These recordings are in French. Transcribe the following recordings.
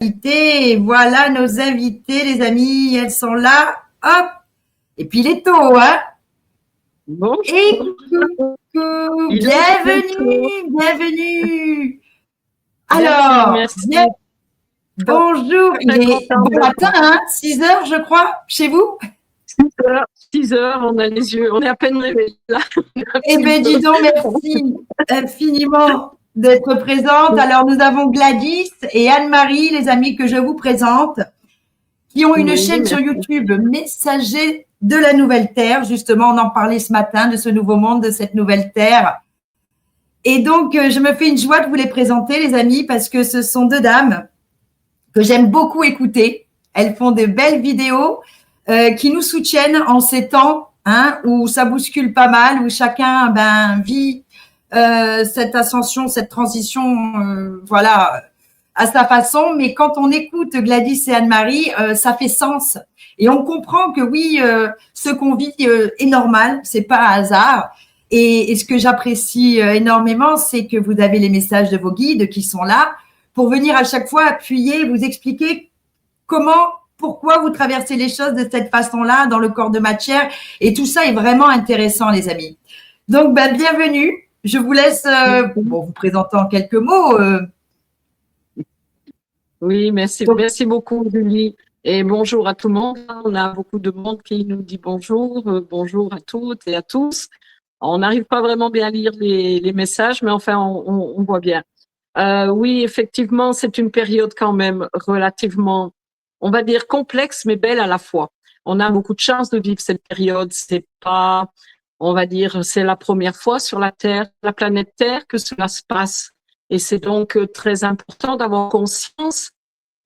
Et voilà nos invités, les amis, elles sont là. Hop. Et puis les taux, hein. Et Bonjour. coucou, Il est bienvenue, bienvenue. Merci, Alors, merci. Donc, bonjour, il très est content bon matin, hein, 6 heures, je crois, chez vous. 6 heures, on a les yeux, on est à peine réveillés là. Eh bien, dis donc, merci infiniment d'être présente. Alors, nous avons Gladys et Anne-Marie, les amis que je vous présente, qui ont une Oui, chaîne sur merci. YouTube, Messager de la Nouvelle Terre. Justement, on en parlait ce matin de ce nouveau monde, de cette nouvelle Terre. Et donc, je me fais une joie de vous les présenter, les amis, parce que ce sont deux dames que j'aime beaucoup écouter. Elles font de belles vidéos qui nous soutiennent en ces temps où ça bouscule pas mal, où chacun vit cette ascension, cette transition, voilà, à sa façon. Mais quand on écoute Gladys et Anne-Marie, ça fait sens. Et on comprend que oui, ce qu'on vit est normal, c'est pas un hasard. Et ce que j'apprécie énormément, c'est que vous avez les messages de vos guides qui sont là pour venir à chaque fois appuyer, vous expliquer comment, pourquoi vous traversez les choses de cette façon-là dans le corps de matière. Et tout ça est vraiment intéressant, les amis. Donc, bienvenue. Je vous laisse vous présenter en quelques mots. Oui, merci, merci beaucoup, Julie. Et bonjour à tout le monde. On a beaucoup de monde qui nous dit bonjour. Bonjour à toutes et à tous. On n'arrive pas vraiment bien à lire les messages, mais enfin, on voit bien. Oui, effectivement, c'est une période quand même relativement, on va dire, complexe, mais belle à la fois. On a beaucoup de chance de vivre cette période. C'est pas, on va dire, c'est la première fois sur la Terre, la planète Terre, que cela se passe. Et c'est donc très important d'avoir conscience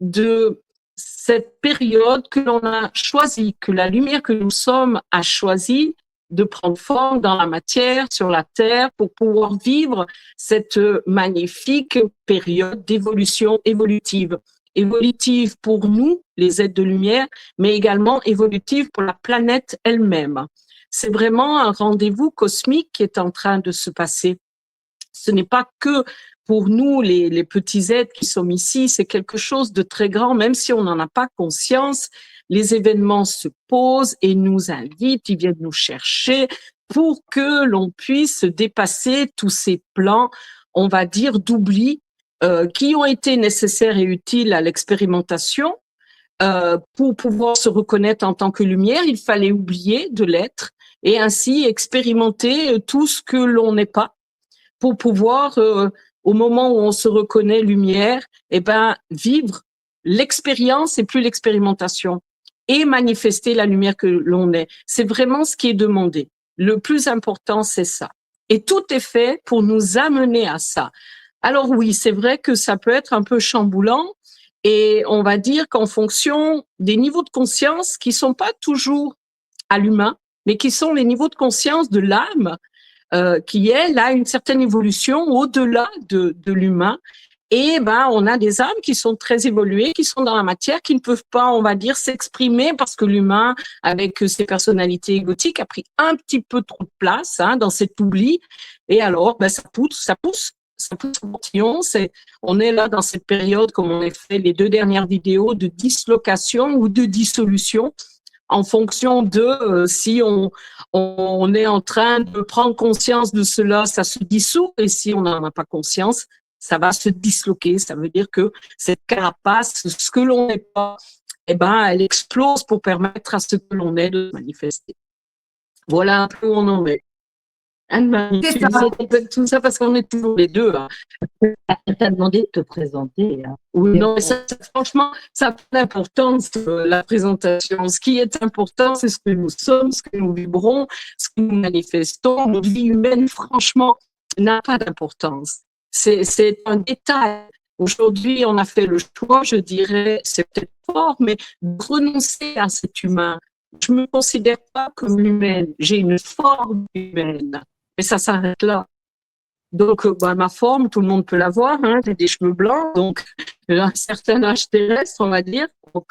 de cette période que l'on a choisie, que la lumière que nous sommes a choisi de prendre forme dans la matière, sur la Terre, pour pouvoir vivre cette magnifique période d'évolution évolutive. Évolutive pour nous, les êtres de lumière, mais également évolutive pour la planète elle-même. C'est vraiment un rendez-vous cosmique qui est en train de se passer. Ce n'est pas que pour nous, les petits êtres qui sommes ici, c'est quelque chose de très grand, même si on n'en a pas conscience. Les événements se posent et nous invitent, ils viennent nous chercher pour que l'on puisse dépasser tous ces plans, on va dire, d'oubli qui ont été nécessaires et utiles à l'expérimentation. Pour pouvoir se reconnaître en tant que lumière, il fallait oublier de l'être et ainsi expérimenter tout ce que l'on n'est pas pour pouvoir, au moment où on se reconnaît lumière, vivre l'expérience et plus l'expérimentation et manifester la lumière que l'on est. C'est vraiment ce qui est demandé. Le plus important, c'est ça. Et tout est fait pour nous amener à ça. Alors oui, c'est vrai que ça peut être un peu chamboulant et on va dire qu'en fonction des niveaux de conscience qui sont pas toujours à l'humain, mais qui sont les niveaux de conscience de l'âme, qui elle a une certaine évolution au-delà de l'humain. Et on a des âmes qui sont très évoluées, qui sont dans la matière, qui ne peuvent pas, on va dire, s'exprimer parce que l'humain, avec ses personnalités égotiques, a pris un petit peu trop de place dans cet oubli. Et alors, ça pousse au portillon. On est là dans cette période, comme on a fait les 2 dernières vidéos, de dislocation ou de dissolution en fonction de si on est en train de prendre conscience de cela, ça se dissout, et si on n'en a pas conscience, ça va se disloquer. Ça veut dire que cette carapace, ce que l'on n'est pas, elle explose pour permettre à ce que l'on est de se manifester. Voilà un peu où on en est. Anne-Marie, tu nous complètes tout ça parce qu'on est toujours les deux. Elle t'a demandé de te présenter. Oui, non, mais franchement, ça a pas d'importance, la présentation. Ce qui est important, c'est ce que nous sommes, ce que nous vibrons, ce que nous manifestons. Notre vie humaine, franchement, n'a pas d'importance. C'est un détail. Aujourd'hui, on a fait le choix, je dirais, c'est peut-être fort, mais de renoncer à cet humain. Je me considère pas comme humaine. J'ai une forme humaine. Mais ça s'arrête là. Donc, ma forme, tout le monde peut l'avoir. J'ai des cheveux blancs, donc j'ai un certain âge terrestre, on va dire. Donc,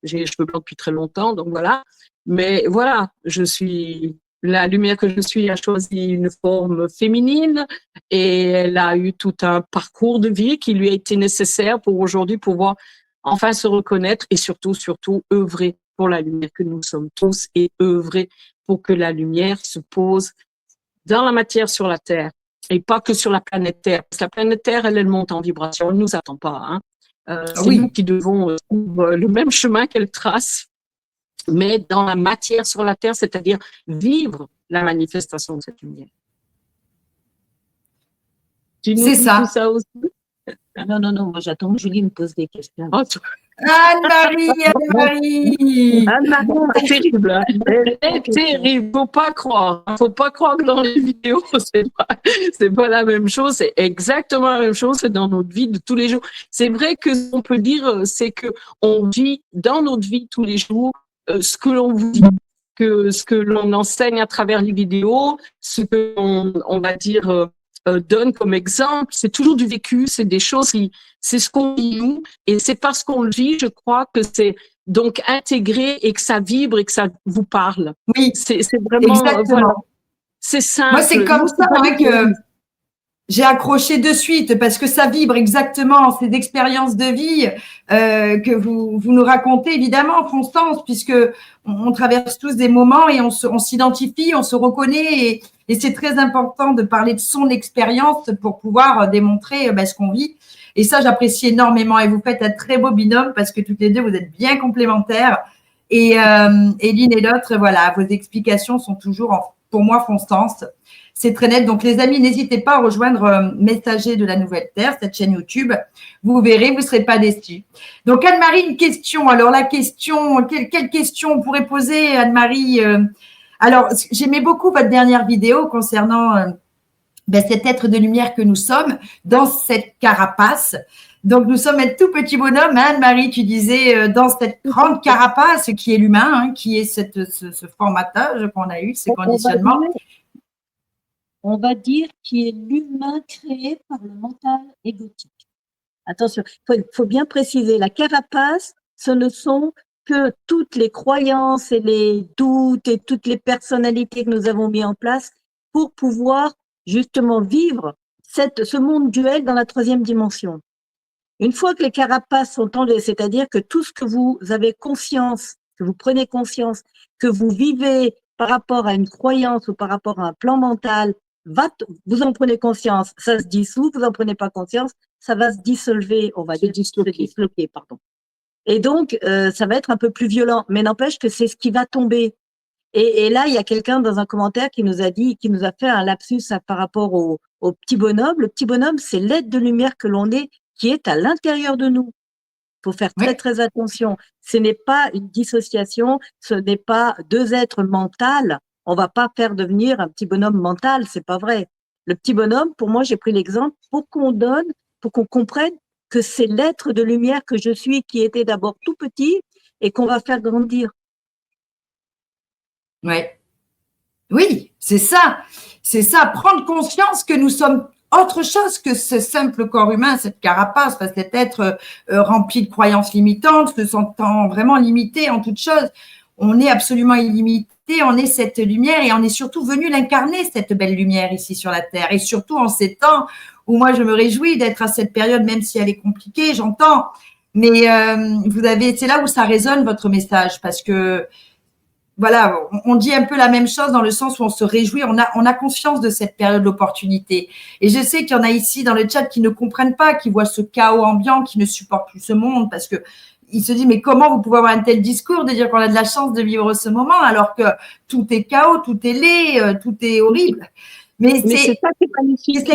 j'ai les cheveux blancs depuis très longtemps, donc voilà. Mais voilà, la lumière que je suis a choisi une forme féminine et elle a eu tout un parcours de vie qui lui a été nécessaire pour aujourd'hui pouvoir enfin se reconnaître et surtout, surtout œuvrer pour la lumière que nous sommes tous et œuvrer pour que la lumière se pose dans la matière sur la Terre et pas que sur la planète Terre. Parce que la planète Terre, elle monte en vibration, elle ne nous attend pas. Hein. C'est nous qui devons suivre le même chemin qu'elle trace, mais dans la matière sur la Terre, c'est-à-dire vivre la manifestation de cette lumière. Tu nous dis tout ça aussi? Non, moi j'attends que Julie me pose des questions. Anne-Marie, Anne-Marie, c'est terrible. Hein. Elle est terrible. Faut pas croire que dans les vidéos, c'est pas la même chose. C'est exactement la même chose. C'est dans notre vie de tous les jours. C'est vrai que ce qu'on peut dire, c'est que on vit dans notre vie tous les jours ce que l'on vous dit, ce que l'on enseigne à travers les vidéos, ce que on va dire donne comme exemple, c'est toujours du vécu, c'est des choses c'est ce qu'on vit nous, et c'est parce qu'on le vit, je crois que c'est donc intégré et que ça vibre et que ça vous parle. Oui, c'est vraiment, voilà, c'est simple. Moi, c'est comme ça que j'ai accroché de suite parce que ça vibre exactement ces expériences de vie que vous nous racontez, évidemment, Constance, puisque on traverse tous des moments et on s'identifie, on se reconnaît et c'est très important de parler de son expérience pour pouvoir démontrer ce qu'on vit. Et ça, j'apprécie énormément. Et vous faites un très beau binôme parce que toutes les deux, vous êtes bien complémentaires. Et l'une et l'autre, voilà, vos explications sont toujours, pour moi, Constance. C'est très net. Donc, les amis, n'hésitez pas à rejoindre Messager de la Nouvelle Terre, cette chaîne YouTube. Vous verrez, vous ne serez pas déçus. Donc, Anne-Marie, une question. Alors, la question, quelle question on pourrait poser, Anne-Marie Alors, j'aimais beaucoup votre dernière vidéo concernant cet être de lumière que nous sommes dans cette carapace. Donc, nous sommes un tout petit bonhomme, hein, Anne-Marie, tu disais, dans cette grande carapace qui est l'humain, hein, qui est ce formatage qu'on a eu, ce conditionnement. On va dire qui est l'humain créé par le mental égotique. Attention, faut bien préciser, la carapace, ce ne sont que toutes les croyances et les doutes et toutes les personnalités que nous avons mis en place pour pouvoir justement vivre ce monde duel dans la 3e dimension. Une fois que les carapaces sont enlevées, c'est-à-dire que tout ce que vous avez conscience, que vous prenez conscience, que vous vivez par rapport à une croyance ou par rapport à un plan mental, vous en prenez conscience, ça se dissout, vous en prenez pas conscience, ça va se dissolver, on va dire, se disloquer, pardon. Et donc, ça va être un peu plus violent, mais n'empêche que c'est ce qui va tomber. Et là, il y a quelqu'un dans un commentaire qui nous a dit, qui nous a fait un lapsus par rapport au petit bonhomme. Le petit bonhomme, c'est l'aide de lumière que l'on est, qui est à l'intérieur de nous. Il faut faire très, très attention. Ce n'est pas une dissociation, ce n'est pas 2 êtres mentaux. On va pas faire devenir un petit bonhomme mental, c'est pas vrai. Le petit bonhomme, pour moi, j'ai pris l'exemple pour qu'on comprenne que c'est l'être de lumière que je suis, qui était d'abord tout petit et qu'on va faire grandir. Ouais. Oui, c'est ça. C'est ça. Prendre conscience que nous sommes autre chose que ce simple corps humain, cette carapace, cet être rempli de croyances limitantes, se sentant vraiment limité en toute chose. On est absolument illimité, on est cette lumière et on est surtout venu l'incarner, cette belle lumière ici sur la Terre. Et surtout en ces temps où moi, je me réjouis d'être à cette période, même si elle est compliquée, j'entends. Mais c'est là où ça résonne, votre message, parce que voilà, on dit un peu la même chose dans le sens où on se réjouit, on a conscience de cette période d'opportunité. Et je sais qu'il y en a ici dans le chat qui ne comprennent pas, qui voient ce chaos ambiant, qui ne supportent plus ce monde parce que ils se disent mais comment vous pouvez avoir un tel discours de dire qu'on a de la chance de vivre ce moment alors que tout est chaos, tout est laid, tout est horrible. Mais c'est ça qui est magnifique.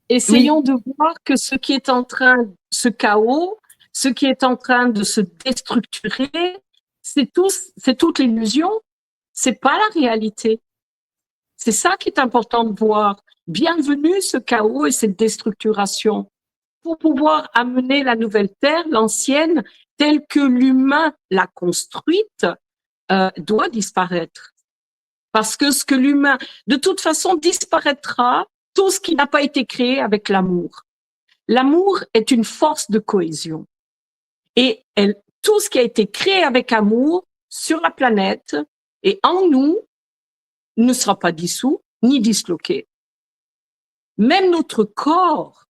Essayons de voir que ce qui est en train, ce chaos, ce qui est en train de se déstructurer, c'est toute l'illusion, c'est pas la réalité. C'est ça qui est important de voir. Bienvenue ce chaos et cette déstructuration pour pouvoir amener la nouvelle terre, l'ancienne, telle que l'humain l'a construite, doit disparaître. Parce que ce que l'humain, de toute façon, disparaîtra, tout ce qui n'a pas été créé avec l'amour. L'amour est une force de cohésion. Et tout ce qui a été créé avec amour sur la planète et en nous ne sera pas dissous ni disloqué. Même notre corps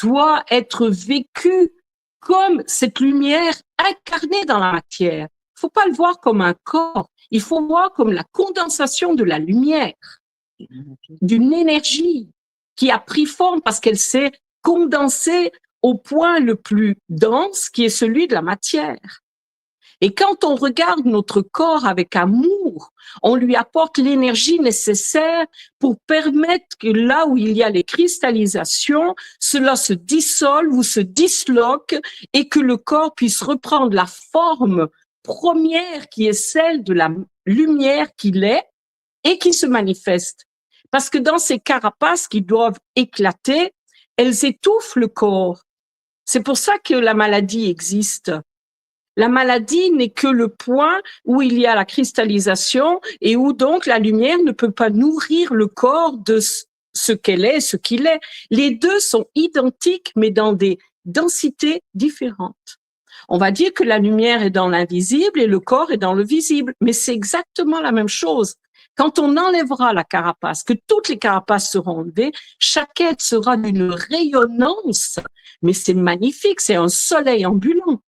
doit être vécu comme cette lumière incarnée dans la matière. Il faut pas le voir comme un corps, il faut voir comme la condensation de la lumière, d'une énergie qui a pris forme parce qu'elle s'est condensée au point le plus dense qui est celui de la matière. Et quand on regarde notre corps avec amour, on lui apporte l'énergie nécessaire pour permettre que là où il y a les cristallisations, cela se dissolve ou se disloque et que le corps puisse reprendre la forme première qui est celle de la lumière qu'il est et qui se manifeste. Parce que dans ces carapaces qui doivent éclater, elles étouffent le corps. C'est pour ça que la maladie existe. La maladie n'est que le point où il y a la cristallisation et où donc la lumière ne peut pas nourrir le corps de ce qu'elle est, ce qu'il est. Les deux sont identiques, mais dans des densités différentes. On va dire que la lumière est dans l'invisible et le corps est dans le visible, mais c'est exactement la même chose. Quand on enlèvera la carapace, que toutes les carapaces seront enlevées, chaque être sera d'une rayonnance, mais c'est magnifique, c'est un soleil ambulant.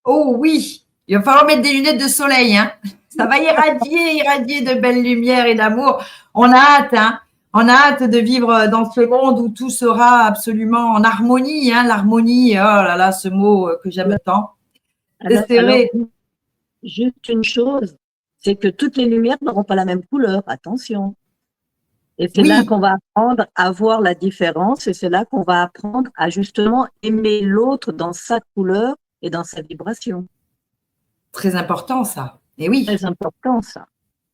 Oh oui, il va falloir mettre des lunettes de soleil, hein. Ça va irradier de belles lumières et d'amour. On a hâte, hein. On a hâte de vivre dans ce monde où tout sera absolument en harmonie, hein. L'harmonie, oh là là, ce mot que j'aime tant. Alors, juste une chose, c'est que toutes les lumières n'auront pas la même couleur, attention. Et c'est là qu'on va apprendre à voir la différence et c'est là qu'on va apprendre à justement aimer l'autre dans sa couleur et dans sa vibration. Très important, ça. Et oui. Très important, ça.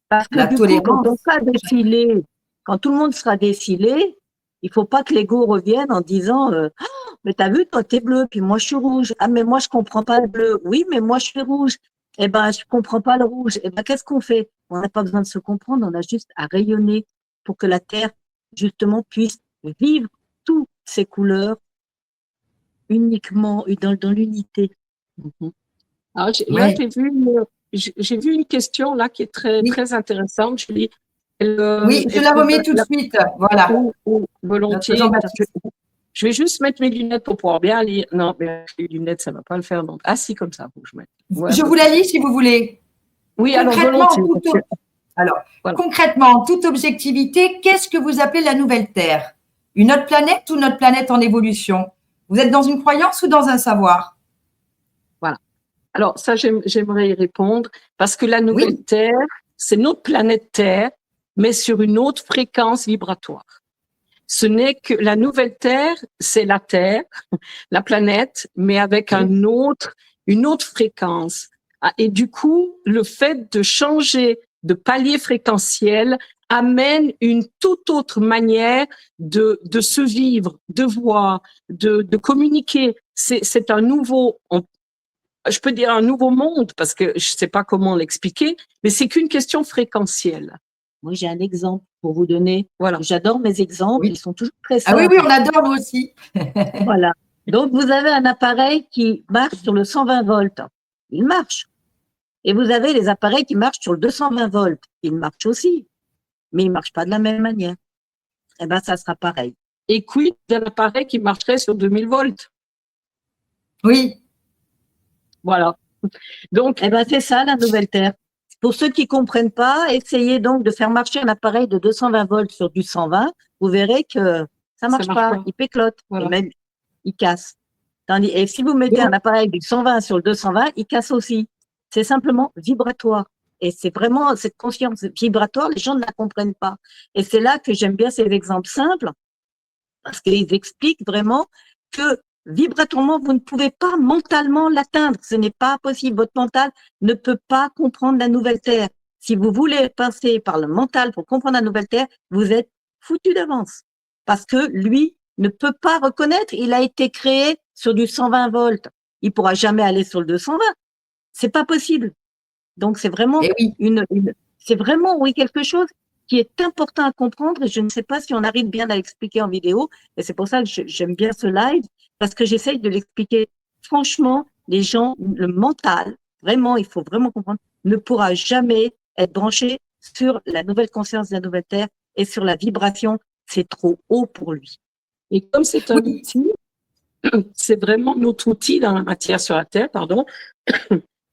Parce que du coup, quand on sera défilé, quand tout le monde sera défilé, il faut pas que l'ego revienne en disant oh, mais t'as vu, toi, t'es bleu, puis moi, je suis rouge. Ah, mais moi, je comprends pas le bleu. Oui, mais moi, je suis rouge. Eh ben, je comprends pas le rouge. Eh ben, qu'est-ce qu'on fait? On n'a pas besoin de se comprendre, on a juste à rayonner pour que la Terre, justement, puisse vivre toutes ces couleurs uniquement dans l'unité. Alors, là, j'ai vu une question là qui est très intéressante, Julie. Oui, je la remets tout de suite. Voilà. Volontiers. Je vais juste mettre mes lunettes pour pouvoir bien lire. Non, mais les lunettes, ça ne va pas le faire. Donc, assis comme ça, faut que je mette. Ouais, je vous la lis si vous voulez. Oui, alors volontiers. Concrètement, en toute objectivité, qu'est-ce que vous appelez la nouvelle Terre? Une autre planète ou notre planète en évolution? Vous êtes dans une croyance ou dans un savoir? Voilà. Alors, ça, j'aimerais y répondre parce que la nouvelle Terre, c'est notre planète Terre, mais sur une autre fréquence vibratoire. Ce n'est que la nouvelle Terre, c'est la Terre, la planète, mais avec une autre fréquence. Et du coup, le fait de changer de palier fréquentiel amène une toute autre manière de se vivre, de voir, de communiquer. C'est un nouveau, je peux dire un nouveau monde parce que je sais pas comment l'expliquer, mais c'est qu'une question fréquentielle. Moi, j'ai un exemple pour vous donner. Voilà. J'adore mes exemples. Ils sont toujours très simples. Ah oui, on adore nous aussi. Voilà. Donc, vous avez un appareil qui marche sur le 120 volts. Il marche. Et vous avez les appareils qui marchent sur le 220 volts. Ils marchent aussi. Mais ils ne marchent pas de la même manière. Eh bien, ça sera pareil. Et quid d'un appareil qui marcherait sur 2000 volts? Oui. Voilà. Donc, eh bien, c'est ça, la nouvelle Terre. Pour ceux qui ne comprennent pas, essayez donc de faire marcher un appareil de 220 volts sur du 120. Vous verrez que ça ne marche pas. Il péclote. Voilà. Et même, il casse. Et si vous mettez un appareil du 120 sur le 220, il casse aussi. C'est simplement vibratoire. Et c'est vraiment cette conscience vibratoire, les gens ne la comprennent pas. Et c'est là que j'aime bien ces exemples simples, parce qu'ils expliquent vraiment que vibratoirement, vous ne pouvez pas mentalement l'atteindre. Ce n'est pas possible. Votre mental ne peut pas comprendre la nouvelle Terre. Si vous voulez passer par le mental pour comprendre la nouvelle Terre, vous êtes foutu d'avance. Parce que lui ne peut pas reconnaître. Il a été créé sur du 120 volts. Il pourra jamais aller sur le 220. C'est pas possible. Donc, c'est vraiment c'est vraiment, quelque chose qui est important à comprendre et je ne sais pas si on arrive bien à l'expliquer en vidéo et c'est pour ça que j'aime bien ce live parce que j'essaye de l'expliquer. Franchement, les gens, le mental, vraiment, il faut vraiment comprendre, ne pourra jamais être branché sur la nouvelle conscience de la nouvelle Terre et sur la vibration. C'est trop haut pour lui. Et comme c'est un outil, c'est vraiment notre outil dans la matière sur la Terre, pardon.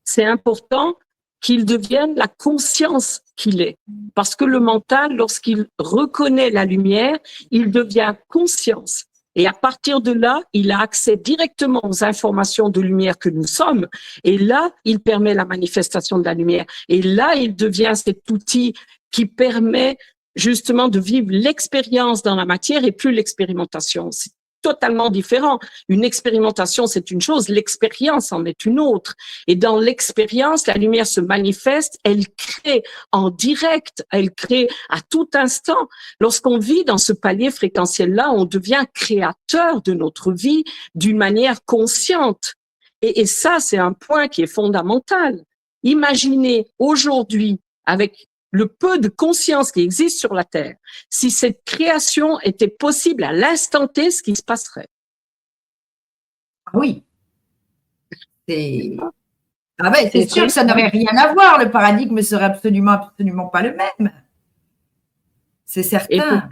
C'est important qu'il devienne la conscience qu'il est. Parce que le mental, lorsqu'il reconnaît la lumière, il devient conscience. Et à partir de là, il a accès directement aux informations de lumière que nous sommes. Et là, il permet la manifestation de la lumière. Et là, il devient cet outil qui permet justement de vivre l'expérience dans la matière et plus l'expérimentation. C'est totalement différent. Une expérimentation, c'est une chose, l'expérience en est une autre. Et dans l'expérience, la lumière se manifeste, elle crée en direct, elle crée à tout instant. Lorsqu'on vit dans ce palier fréquentiel-là, on devient créateur de notre vie d'une manière consciente. Et ça, c'est un point qui est fondamental. Imaginez aujourd'hui, avec le peu de conscience qui existe sur la Terre, si cette création était possible à l'instant T, ce qui se passerait. Oui. Ah ouais, c'est sûr que ça n'aurait rien à voir. Le paradigme serait absolument pas le même. C'est certain.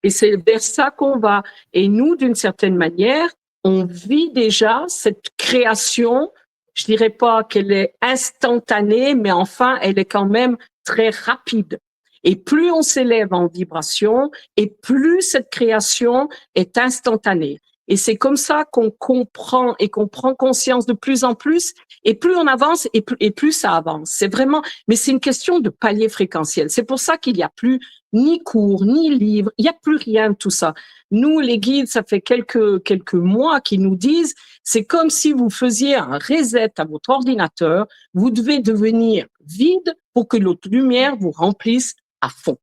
Et c'est vers ça qu'on va. Et nous, d'une certaine manière, on vit déjà cette création. Je dirais pas qu'elle est instantanée, mais enfin, elle est quand même très rapide. Et plus on s'élève en vibration, et plus cette création est instantanée. Et c'est comme ça qu'on comprend et qu'on prend conscience de plus en plus. Et plus on avance, et plus ça avance. C'est vraiment, mais c'est une question de palier fréquentiel. C'est pour ça qu'il n'y a plus ni cours, ni livres, il n'y a plus rien de tout ça. Nous, les guides, ça fait quelques mois qu'ils nous disent, c'est comme si vous faisiez un reset à votre ordinateur, vous devez devenir vide pour que l'autre lumière vous remplisse à fond.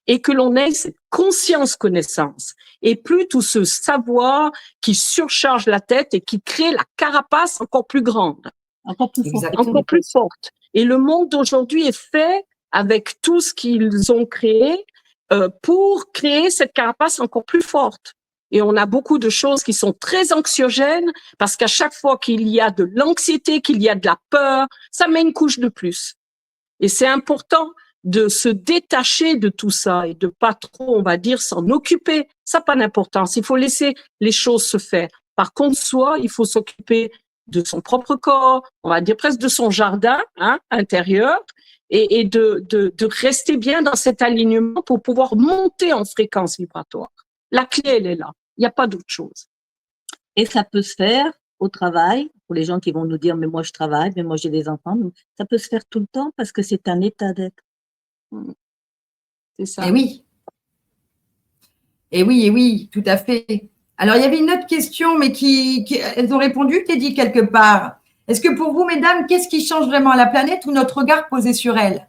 Et que l'on ait cette conscience-connaissance, et plus tout ce savoir qui surcharge la tête et qui crée la carapace encore plus grande, encore plus forte. Et le monde d'aujourd'hui est fait avec tout ce qu'ils ont créé pour créer cette carapace encore plus forte. Et on a beaucoup de choses qui sont très anxiogènes parce qu'à chaque fois qu'il y a de l'anxiété, qu'il y a de la peur, ça met une couche de plus. Et c'est important de se détacher de tout ça et de pas trop, on va dire, s'en occuper. Ça n'a pas d'importance. Il faut laisser les choses se faire. Par contre, soi, il faut s'occuper de son propre corps, on va dire presque de son jardin intérieur, et de rester bien dans cet alignement pour pouvoir monter en fréquence vibratoire. La clé, elle est là. Il n'y a pas d'autre chose. Et ça peut se faire au travail, pour les gens qui vont nous dire, mais moi je travaille, mais moi j'ai des enfants. Ça peut se faire tout le temps parce que c'est un état d'être. C'est ça. Et oui. Et oui, tout à fait. Alors, il y avait une autre question, mais elles ont répondu, qui est dit quelque part. Est-ce que pour vous, mesdames, qu'est-ce qui change vraiment la planète ou notre regard posé sur elle?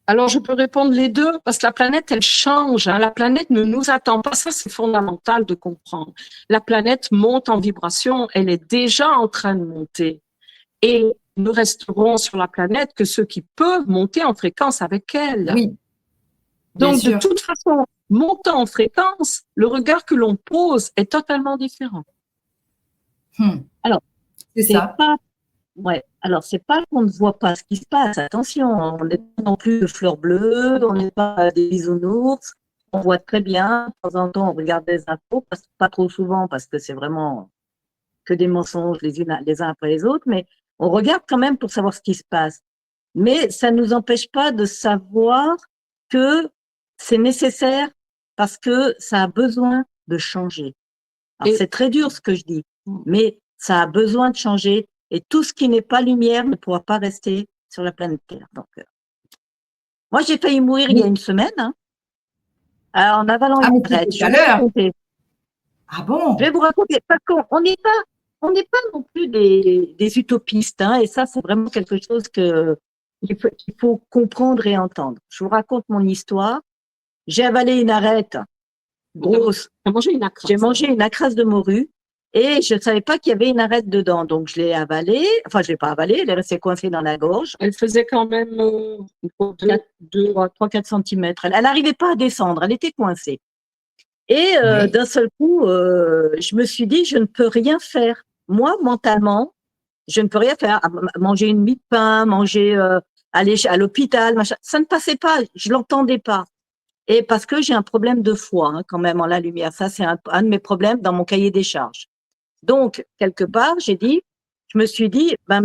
Alors, je peux répondre les deux, parce que la planète, elle change. La planète ne nous attend pas. Ça, c'est fondamental de comprendre. La planète monte en vibration. Elle est déjà en train de monter. Et nous resterons sur la planète que ceux qui peuvent monter en fréquence avec elle. Oui. Donc, de toute façon, montant en fréquence, le regard que l'on pose est totalement différent. Alors, c'est ça. Alors, c'est pas qu'on ne voit pas ce qui se passe. Attention, on n'est pas non plus de fleurs bleues, on n'est pas des bisounours. On voit très bien. De temps en temps, on regarde des infos, pas trop souvent parce que c'est vraiment que des mensonges les uns après les autres, mais on regarde quand même pour savoir ce qui se passe. Mais ça ne nous empêche pas de savoir que c'est nécessaire parce que ça a besoin de changer. Alors, c'est très dur ce que je dis, mais ça a besoin de changer et tout ce qui n'est pas lumière ne pourra pas rester sur la planète Terre. Donc, moi, j'ai failli mourir il y a une semaine, alors, en avalant une crête. Je vais vous raconter. Ah bon? Je vais vous raconter, parce qu'on n'est pas non plus des utopistes, et ça, c'est vraiment quelque chose qu'il faut comprendre et entendre. Je vous raconte mon histoire. J'ai avalé une arête grosse. J'ai mangé une acrasse de morue et je ne savais pas qu'il y avait une arête dedans. Donc, je l'ai avalée. Enfin, je ne l'ai pas avalée, elle est restée coincée dans la gorge. Elle faisait quand même 3-4 cm. Elle n'arrivait pas à descendre, elle était coincée. Et d'un seul coup, je me suis dit, je ne peux rien faire. Moi, mentalement, je ne peux rien faire. Manger une mie de pain, aller à l'hôpital, machin. Ça ne passait pas, je l'entendais pas. Et parce que j'ai un problème de foi, hein, quand même, en la lumière. Ça, c'est un de mes problèmes dans mon cahier des charges. Donc, quelque part, je me suis dit, ben,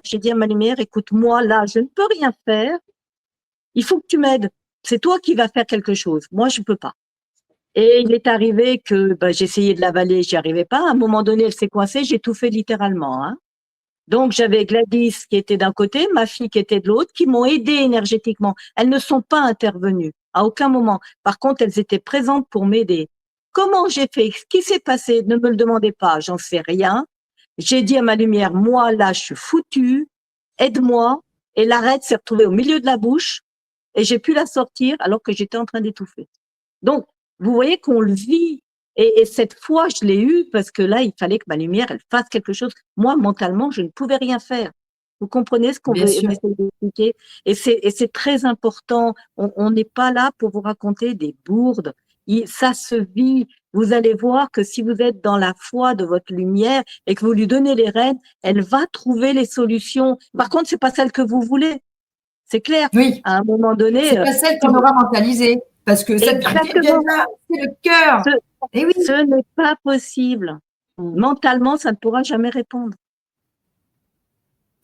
j'ai dit à ma lumière, écoute, moi, là, je ne peux rien faire. Il faut que tu m'aides. C'est toi qui vas faire quelque chose. Moi, je peux pas. Et il est arrivé que ben, j'essayais de l'avaler, j'y arrivais pas. À un moment donné, elle s'est coincée, j'ai tout fait littéralement. Hein. Donc, j'avais Gladys qui était d'un côté, ma fille qui était de l'autre, qui m'ont aidé énergétiquement. Elles ne sont pas intervenues à aucun moment. Par contre, elles étaient présentes pour m'aider. Comment j'ai fait? Ce qui s'est passé? Ne me le demandez pas, j'en sais rien. J'ai dit à ma lumière, moi, là, je suis foutue, aide-moi. Et l'arête s'est retrouvée au milieu de la bouche et j'ai pu la sortir alors que j'étais en train d'étouffer. Donc, vous voyez qu'on le vit. Et cette fois, je l'ai eu parce que là, il fallait que ma lumière, elle fasse quelque chose. Moi, mentalement, je ne pouvais rien faire. Vous comprenez ce qu'on veut essayer d'expliquer? Et c'est très important. On n'est pas là pour vous raconter des bourdes. Ça se vit. Vous allez voir que si vous êtes dans la foi de votre lumière et que vous lui donnez les rênes, elle va trouver les solutions. Par contre, c'est pas celle que vous voulez. C'est clair. Oui. À un moment donné. C'est pas celle qu'on aura mentalisée. Parce que cette vérité-là, c'est le cœur. Et oui. Ce n'est pas possible. Mentalement, ça ne pourra jamais répondre.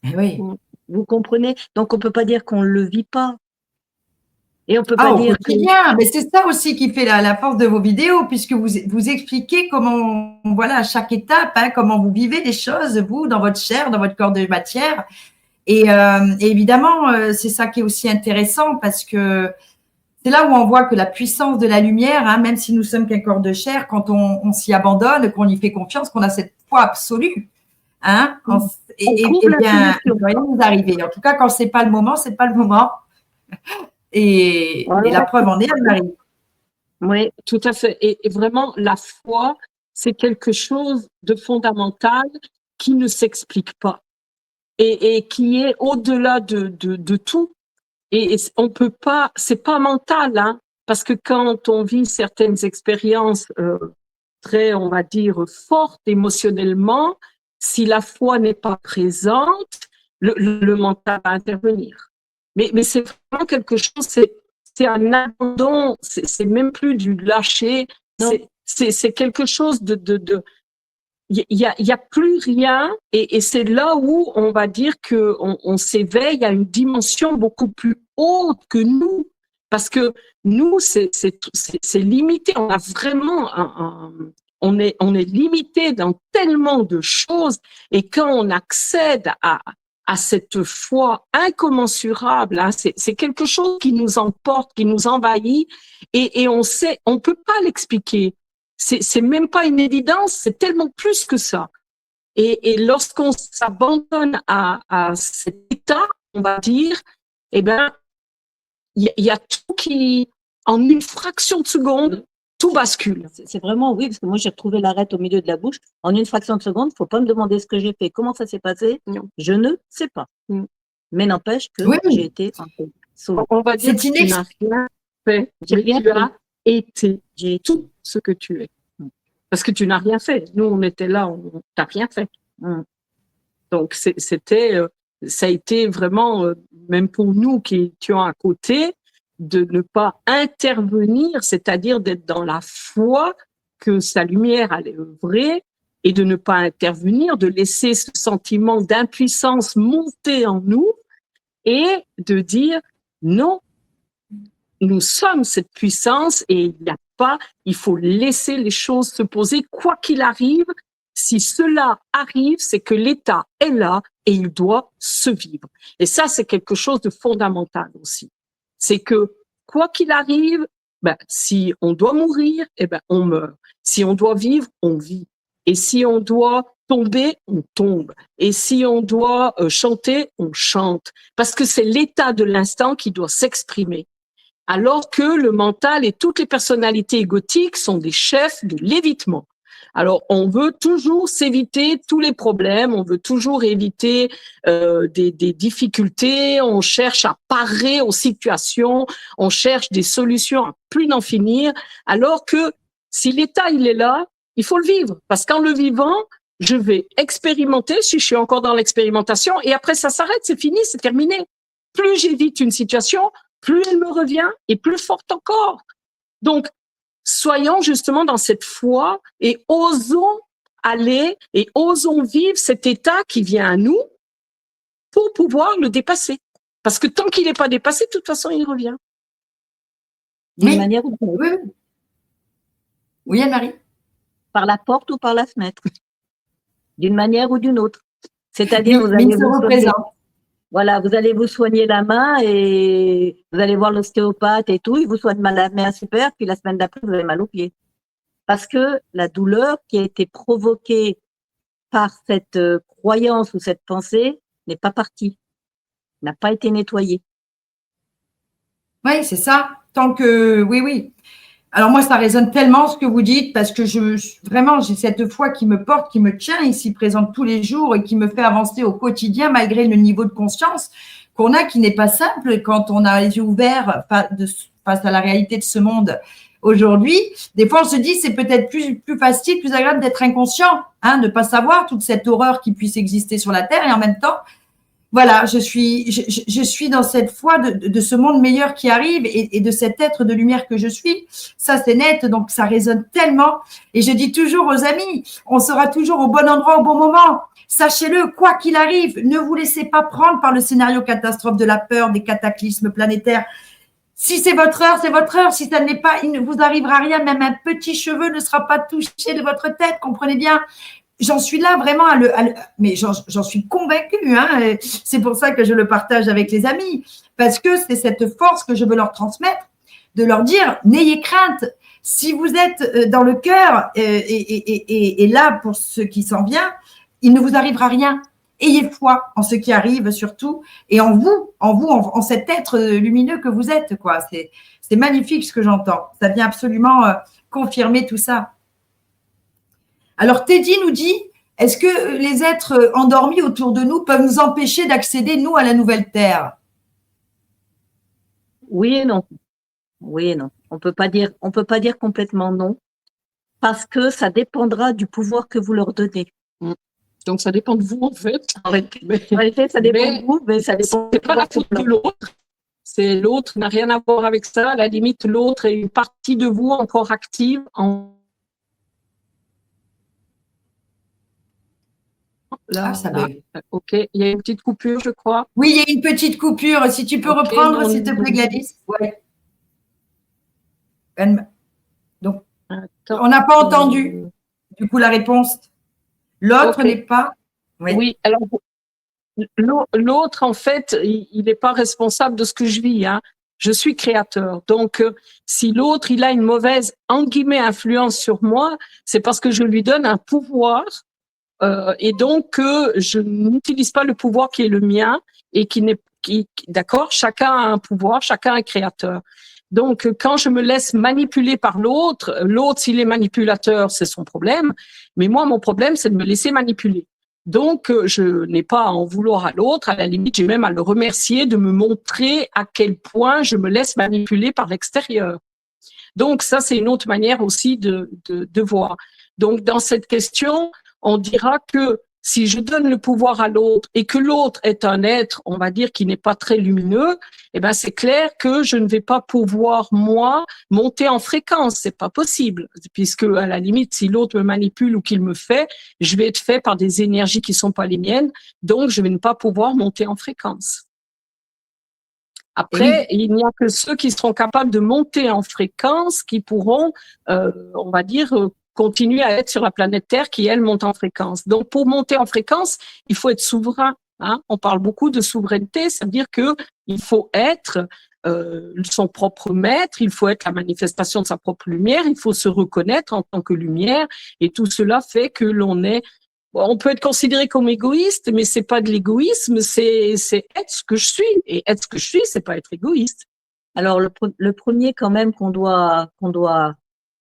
Et oui. Vous comprenez? Donc, on peut pas dire qu'on le vit pas. Et on peut pas au dire quotidien. Mais c'est ça aussi qui fait la force de vos vidéos, puisque vous expliquez comment, voilà, à chaque étape, hein, comment vous vivez les choses, vous, dans votre chair, dans votre corps de matière. Et évidemment, c'est ça qui est aussi intéressant, parce que c'est là où on voit que la puissance de la lumière, hein, même si nous sommes qu'un corps de chair, quand on s'y abandonne, qu'on y fait confiance, qu'on a cette foi absolue, hein, et bien, il ne peut rien nous arriver. En tout cas, quand c'est pas le moment, c'est pas le moment. Et la preuve en est, elle arrive. Oui, tout à fait. Et vraiment, la foi, c'est quelque chose de fondamental qui ne s'explique pas et qui est au-delà de tout. Et on peut pas, c'est pas mental, hein, parce que quand on vit certaines expériences très, on va dire, fortes émotionnellement, si la foi n'est pas présente, le mental va intervenir. Mais c'est vraiment quelque chose, c'est un abandon, c'est même plus du lâcher, c'est quelque chose de il y a plus rien, et c'est là où on va dire que on s'éveille à une dimension beaucoup plus haute que nous, parce que nous c'est limité, on a vraiment on est limité dans tellement de choses, et quand on accède à cette foi incommensurable, hein, c'est quelque chose qui nous emporte, qui nous envahit, et on peut pas l'expliquer. C'est même pas une évidence, c'est tellement plus que ça. Et lorsqu'on s'abandonne à cet état, on va dire, eh ben, il y a tout qui, en une fraction de seconde, tout bascule. C'est vraiment, oui, parce que moi, j'ai retrouvé l'arête au milieu de la bouche. En une fraction de seconde, faut pas me demander ce que j'ai fait, comment ça s'est passé. Non. Je ne sais pas. Mais n'empêche que j'ai été sauvée. On va dire que tu n'as rien fait, mais tu as été tout ce que tu es. Parce que tu n'as rien fait. Nous, on était là, on t'a rien fait. Donc, ça a été vraiment, même pour nous qui étions à côté, de ne pas intervenir, c'est-à-dire d'être dans la foi que sa lumière allait œuvrer, et de ne pas intervenir, de laisser ce sentiment d'impuissance monter en nous, et de dire non, nous sommes cette puissance, et il faut laisser les choses se poser, quoi qu'il arrive. Si cela arrive, c'est que l'état est là et il doit se vivre. Et ça, c'est quelque chose de fondamental aussi. C'est que, quoi qu'il arrive, si on doit mourir, on meurt. Si on doit vivre, on vit. Et si on doit tomber, on tombe. Et si on doit chanter, on chante. Parce que c'est l'état de l'instant qui doit s'exprimer. Alors que le mental et toutes les personnalités égotiques sont des chefs de l'évitement. Alors, on veut toujours s'éviter tous les problèmes, on veut toujours éviter des difficultés, on cherche à parer aux situations, on cherche des solutions à plus n'en finir, alors que si l'état, il est là, il faut le vivre. Parce qu'en le vivant, je vais expérimenter, si je suis encore dans l'expérimentation, et après ça s'arrête, c'est fini, c'est terminé. Plus j'évite une situation, plus elle me revient et plus forte encore. Donc, soyons justement dans cette foi et osons aller et osons vivre cet état qui vient à nous pour pouvoir le dépasser. Parce que tant qu'il n'est pas dépassé, de toute façon, il revient. D'une manière ou d'une autre. Oui, oui, Anne-Marie. Par la porte ou par la fenêtre. D'une manière ou d'une autre. C'est-à-dire, Oui, vous mais allez il se vous soigner, représente. voilà, vous allez vous soigner la main et vous allez voir l'ostéopathe et tout, il vous soigne la main super, puis la semaine d'après, vous avez mal aux pieds. Parce que la douleur qui a été provoquée par cette croyance ou cette pensée n'est pas partie, n'a pas été nettoyée. Oui, c'est ça. Tant que, oui, oui. Alors moi, ça résonne tellement ce que vous dites parce que vraiment, j'ai cette foi qui me porte, qui me tient ici présente tous les jours et qui me fait avancer au quotidien malgré le niveau de conscience qu'on a qui n'est pas simple quand on a les yeux ouverts face à la réalité de ce monde aujourd'hui. Des fois, on se dit c'est peut-être plus facile, plus agréable d'être inconscient, hein, de pas savoir toute cette horreur qui puisse exister sur la terre et en même temps, voilà, je suis dans cette foi de ce monde meilleur qui arrive et de cet être de lumière que je suis. Ça, c'est net, donc ça résonne tellement. Et je dis toujours aux amis, on sera toujours au bon endroit au bon moment. Sachez-le, quoi qu'il arrive, ne vous laissez pas prendre par le scénario catastrophe de la peur, des cataclysmes planétaires. Si c'est votre heure, c'est votre heure. Si ça ne l'est pas, il ne vous arrivera rien. Même un petit cheveu ne sera pas touché de votre tête, comprenez bien. J'en suis là vraiment mais j'en suis convaincue. Hein, c'est pour ça que je le partage avec les amis, parce que c'est cette force que je veux leur transmettre, de leur dire n'ayez crainte. Si vous êtes dans le cœur et là pour ce qui s'en vient, il ne vous arrivera rien. Ayez foi en ce qui arrive surtout et en cet être lumineux que vous êtes. Quoi. C'est magnifique ce que j'entends. Ça vient absolument confirmer tout ça. Alors, Teddy nous dit, est-ce que les êtres endormis autour de nous peuvent nous empêcher d'accéder, nous, à la nouvelle Terre? Oui et non. Oui et non. On peut pas dire complètement non, parce que ça dépendra du pouvoir que vous leur donnez. Donc, ça dépend de vous, en fait. En effet, ça dépend de vous, mais ça dépend. C'est pas la faute de l'autre. C'est l'autre n'a rien à voir avec ça. À la limite, l'autre est une partie de vous encore active Là, ça là. bug. Ok, il y a une petite coupure, je crois. Oui, il y a une petite coupure. Si tu peux reprendre, s'il te plaît, Gladys. Ouais. Donc, on n'a pas entendu, du coup, la réponse. L'autre n'est pas… Oui, alors, l'autre, en fait, il n'est pas responsable de ce que je vis. Hein. Je suis créateur. Donc, si l'autre, il a une mauvaise, en guillemets, influence sur moi, c'est parce que je lui donne un pouvoir et donc je n'utilise pas le pouvoir qui est le mien et d'accord, chacun a un pouvoir, chacun est créateur. Donc quand je me laisse manipuler par l'autre, s'il est manipulateur, c'est son problème, mais moi mon problème c'est de me laisser manipuler. Donc je n'ai pas à en vouloir à l'autre, à la limite j'ai même à le remercier de me montrer à quel point je me laisse manipuler par l'extérieur. Donc ça c'est une autre manière aussi de voir. Donc dans cette question, on dira que si je donne le pouvoir à l'autre et que l'autre est un être, on va dire, qui n'est pas très lumineux, eh ben, c'est clair que je ne vais pas pouvoir, moi, monter en fréquence. C'est pas possible. Puisque, à la limite, si l'autre me manipule ou qu'il me fait, je vais être fait par des énergies qui sont pas les miennes. Donc, je vais ne pas pouvoir monter en fréquence. Après, il n'y a que ceux qui seront capables de monter en fréquence qui pourront, on va dire, continuer à être sur la planète Terre qui, elle, monte en fréquence. Donc, pour monter en fréquence, il faut être souverain. Hein. On parle beaucoup de souveraineté, ça veut dire que il faut être son propre maître, il faut être la manifestation de sa propre lumière, il faut se reconnaître en tant que lumière, et tout cela fait que l'on est… On peut être considéré comme égoïste, mais c'est pas de l'égoïsme, c'est être ce que je suis. Et être ce que je suis, c'est pas être égoïste. Alors, le premier quand même qu'on doit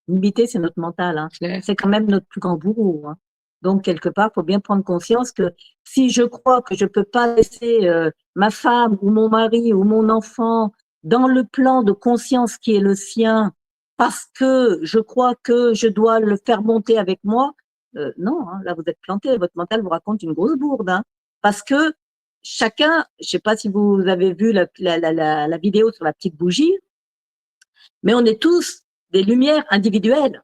limiter, c'est notre mental. Hein. C'est quand même notre plus grand bourreau. Hein. Donc, quelque part, faut bien prendre conscience que si je crois que je peux pas laisser ma femme ou mon mari ou mon enfant dans le plan de conscience qui est le sien, parce que je crois que je dois le faire monter avec moi, non, hein, là vous êtes planté, votre mental vous raconte une grosse bourde, hein, parce que chacun, je sais pas si vous avez vu la vidéo sur la petite bougie, mais on est tous des lumières individuelles,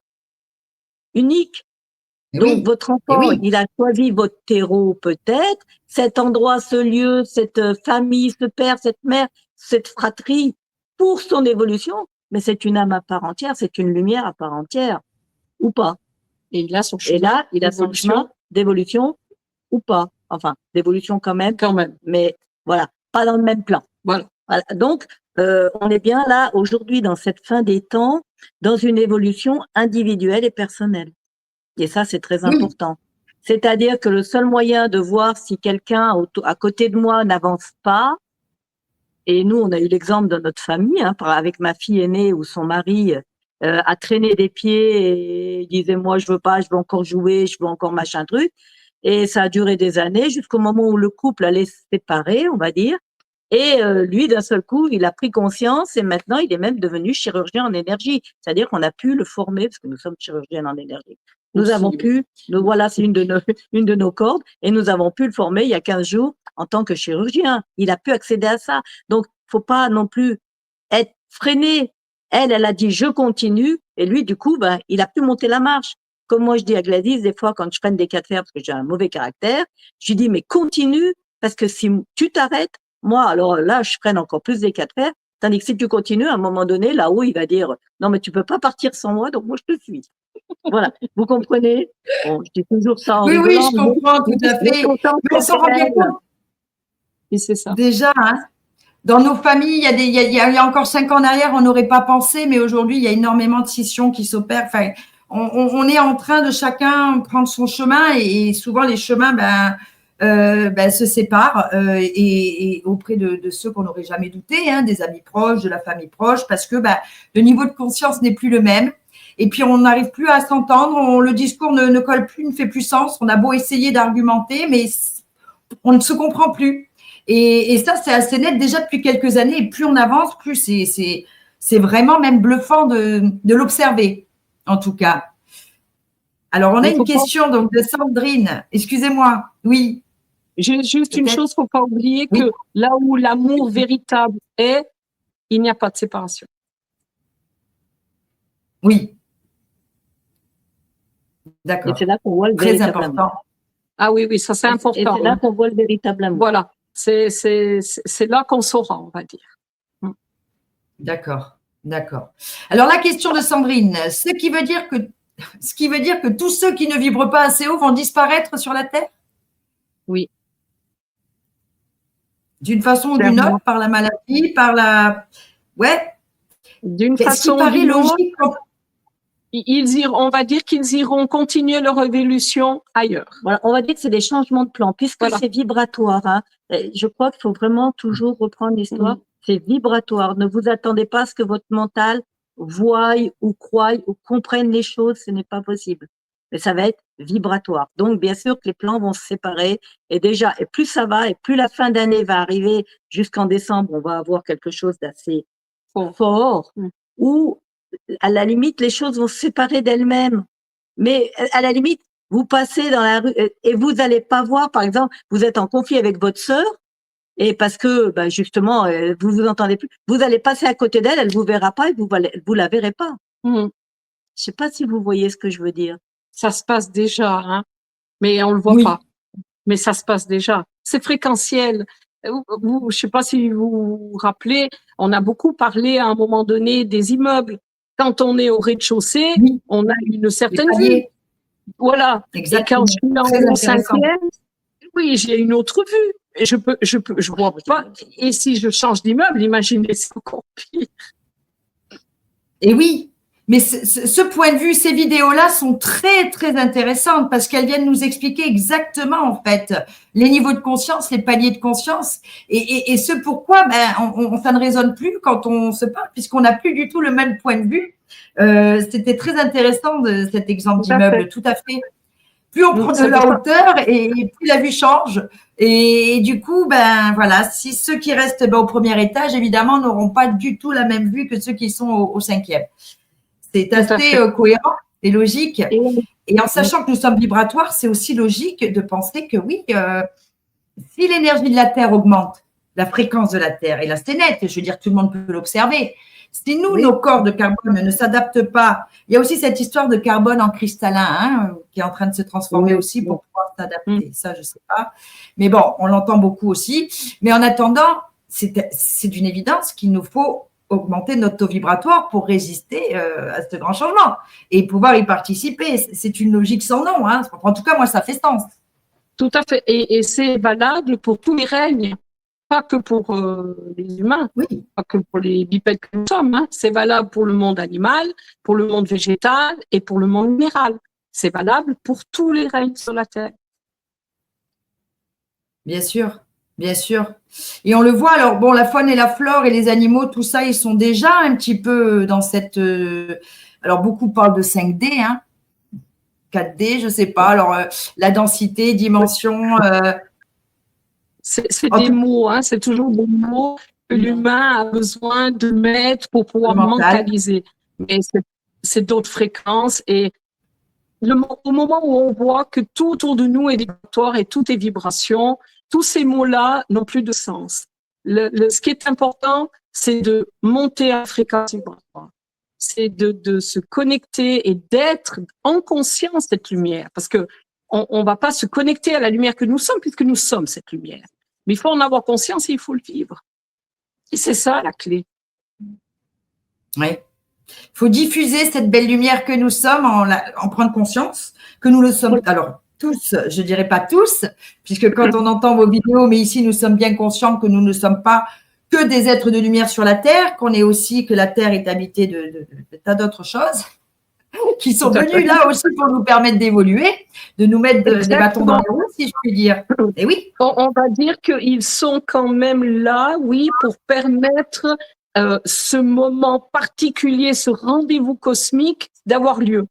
uniques. Donc, votre enfant, il a choisi votre terreau peut-être, cet endroit, ce lieu, cette famille, ce père, cette mère, cette fratrie pour son évolution, mais c'est une âme à part entière, c'est une lumière à part entière, ou pas. Et il a son chemin. Et là, il a son chemin d'évolution ou pas. Enfin, d'évolution quand même. Quand même. Mais voilà, pas dans le même plan. Voilà. Donc, on est bien là aujourd'hui dans cette fin des temps, dans une évolution individuelle et personnelle. Et ça, c'est très important. C'est-à-dire que le seul moyen de voir si quelqu'un à côté de moi n'avance pas, et nous, on a eu l'exemple de notre famille, hein, avec ma fille aînée où son mari a traîné des pieds et disait moi je veux pas, je veux encore jouer, je veux encore machin truc. Et ça a duré des années jusqu'au moment où le couple allait se séparer, on va dire. Et lui, d'un seul coup, il a pris conscience et maintenant, il est même devenu chirurgien en énergie. C'est-à-dire qu'on a pu le former, parce que nous sommes chirurgiens en énergie. Nous avons pu, voilà, c'est une de nos cordes, et nous avons pu le former il y a 15 jours en tant que chirurgien. Il a pu accéder à ça. Donc, faut pas non plus être freiné. Elle a dit, je continue, et lui, du coup, ben, il a pu monter la marche. Comme moi, je dis à Gladys, des fois, quand je freine des cas de fer, parce que j'ai un mauvais caractère, je lui dis, mais continue, parce que si tu t'arrêtes, moi, alors là, je freine encore plus des cas de fer, tandis que si tu continues, à un moment donné, là-haut, il va dire, non, mais tu peux pas partir sans moi, donc moi, je te suis. Voilà, vous comprenez? Bon, je dis toujours ça en rigolant. Oui, je comprends tout à fait. Mais on s'en rend bien compte. Et c'est ça. Déjà, hein, dans nos familles, il y a encore 5 ans en arrière, on n'aurait pas pensé, mais aujourd'hui, il y a énormément de scissions qui s'opèrent. Enfin, on est en train de chacun prendre son chemin et souvent les chemins se séparent et auprès de ceux qu'on n'aurait jamais douté, hein, des amis proches, de la famille proche, parce que le niveau de conscience n'est plus le même. Et puis, on n'arrive plus à s'entendre, le discours ne colle plus, ne fait plus sens. On a beau essayer d'argumenter, mais on ne se comprend plus. Et ça, c'est assez net déjà depuis quelques années. Et plus on avance, plus c'est vraiment même bluffant de l'observer, en tout cas. Alors, on a une question donc de Sandrine. Excusez-moi. Oui. Juste une chose, faut pas oublier que là où l'amour véritable est, il n'y a pas de séparation. Oui. D'accord. Et c'est là qu'on voit le véritable important. Ah oui, ça c'est important. Et c'est là qu'on voit le véritable amour. Voilà, c'est là qu'on saura, on va dire. D'accord. Alors la question de Sandrine, ce qui veut dire que tous ceux qui ne vibrent pas assez haut vont disparaître sur la Terre? Oui. D'une façon ou d'une autre, par la maladie, par la… Ouais. D'une façon ou d'une autre. On va dire qu'ils iront continuer leur évolution ailleurs. Voilà, on va dire que c'est des changements de plan, puisque c'est vibratoire. Hein. Je crois qu'il faut vraiment toujours reprendre l'histoire. C'est vibratoire. Ne vous attendez pas à ce que votre mental voie ou croie ou comprenne les choses. Ce n'est pas possible. Mais ça va être vibratoire. Donc, bien sûr que les plans vont se séparer. Et déjà, et plus ça va, et plus la fin d'année va arriver jusqu'en décembre, on va avoir quelque chose d'assez fort, où à la limite, les choses vont se séparer d'elles-mêmes. Mais à la limite, vous passez dans la rue et vous n'allez pas voir, par exemple, vous êtes en conflit avec votre sœur et parce que, justement, vous vous entendez plus, vous allez passer à côté d'elle, elle vous verra pas et vous la verrez pas. Je sais pas si vous voyez ce que je veux dire. Ça se passe déjà, hein, mais on le voit pas. Mais ça se passe déjà. C'est fréquentiel. Je sais pas si vous vous rappelez, on a beaucoup parlé à un moment donné des immeubles. Quand on est au rez-de-chaussée, on a une certaine vue. Voilà. Exactement. Et quand je suis en 5e, oui, j'ai une autre vue. Et je vois pas. Et si je change d'immeuble, imaginez, c'est encore pire. Et oui. Mais ce point de vue, ces vidéos-là sont très, très intéressantes parce qu'elles viennent nous expliquer exactement, en fait, les niveaux de conscience, les paliers de conscience et ce pourquoi ça ne résonne plus quand on se parle puisqu'on n'a plus du tout le même point de vue. C'était très intéressant de cet exemple d'immeuble, tout à fait. Plus on prend de la hauteur et plus la vue change. Et du coup, voilà, si ceux qui restent au premier étage, évidemment, n'auront pas du tout la même vue que ceux qui sont au 5e. C'est assez cohérent et logique. Et en sachant que nous sommes vibratoires, c'est aussi logique de penser que oui, si l'énergie de la Terre augmente, la fréquence de la Terre, et là c'est net, je veux dire, tout le monde peut l'observer. Si nous, nos corps de carbone ne s'adaptent pas, il y a aussi cette histoire de carbone en cristallin qui est en train de se transformer aussi pour pouvoir s'adapter. Ça, je ne sais pas. Mais bon, on l'entend beaucoup aussi. Mais en attendant, c'est d'une évidence qu'il nous faut augmenter notre taux vibratoire pour résister à ce grand changement et pouvoir y participer. C'est une logique sans nom. En tout cas, moi, ça fait sens. Tout à fait. Et c'est valable pour tous les règnes, pas que pour les humains, pas que pour les bipèdes que nous sommes. C'est valable pour le monde animal, pour le monde végétal et pour le monde minéral. C'est valable pour tous les règnes sur la Terre. Bien sûr, bien sûr. Et on le voit, alors bon, la faune et la flore et les animaux, tout ça, ils sont déjà un petit peu dans cette… alors, beaucoup parlent de 5D, 4D, je ne sais pas. Alors, la densité, dimension… C'est des mots, c'est toujours des mots que l'humain a besoin de mettre pour pouvoir mentaliser. Mais c'est d'autres fréquences. Et au moment où on voit que tout autour de nous est vibratoire et tout est vibration, tous ces mots-là n'ont plus de sens. Ce qui est important, c'est de monter à fréquence vibratoire. C'est de se connecter et d'être en conscience cette lumière. Parce que on va pas se connecter à la lumière que nous sommes puisque nous sommes cette lumière. Mais il faut en avoir conscience et il faut le vivre. Et c'est ça la clé. Oui. Il faut diffuser cette belle lumière que nous sommes, en prendre conscience que nous le sommes. Alors, tous, je ne dirais pas tous, puisque quand on entend vos vidéos, mais ici, nous sommes bien conscients que nous ne sommes pas que des êtres de lumière sur la Terre, qu'on est aussi, que la Terre est habitée de tas d'autres choses qui sont venus là aussi pour nous permettre d'évoluer, de nous mettre des bâtons dans les roues, si je puis dire. Et oui. On va dire qu'ils sont quand même là, oui, pour permettre ce moment particulier, ce rendez-vous cosmique d'avoir lieu.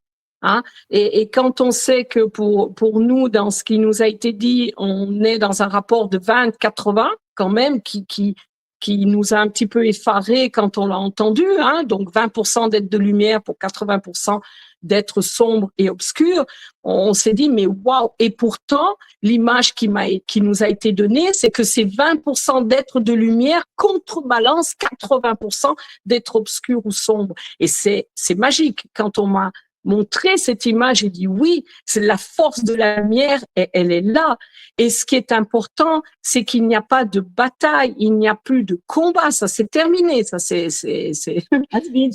Et quand on sait que pour nous, dans ce qui nous a été dit, on est dans un rapport de 20-80 quand même, qui nous a un petit peu effarés quand on l'a entendu, donc 20% d'être de lumière pour 80% d'être sombre et obscur, on s'est dit mais waouh. Et pourtant l'image qui nous a été donnée, c'est que ces 20% d'être de lumière contrebalance 80% d'être obscur ou sombre. Et c'est magique. Quand on m'a montré cette image, j'ai dit oui, c'est la force de la lumière, et elle est là. Et ce qui est important, c'est qu'il n'y a pas de bataille, il n'y a plus de combat, ça c'est terminé, ça c'est has-been,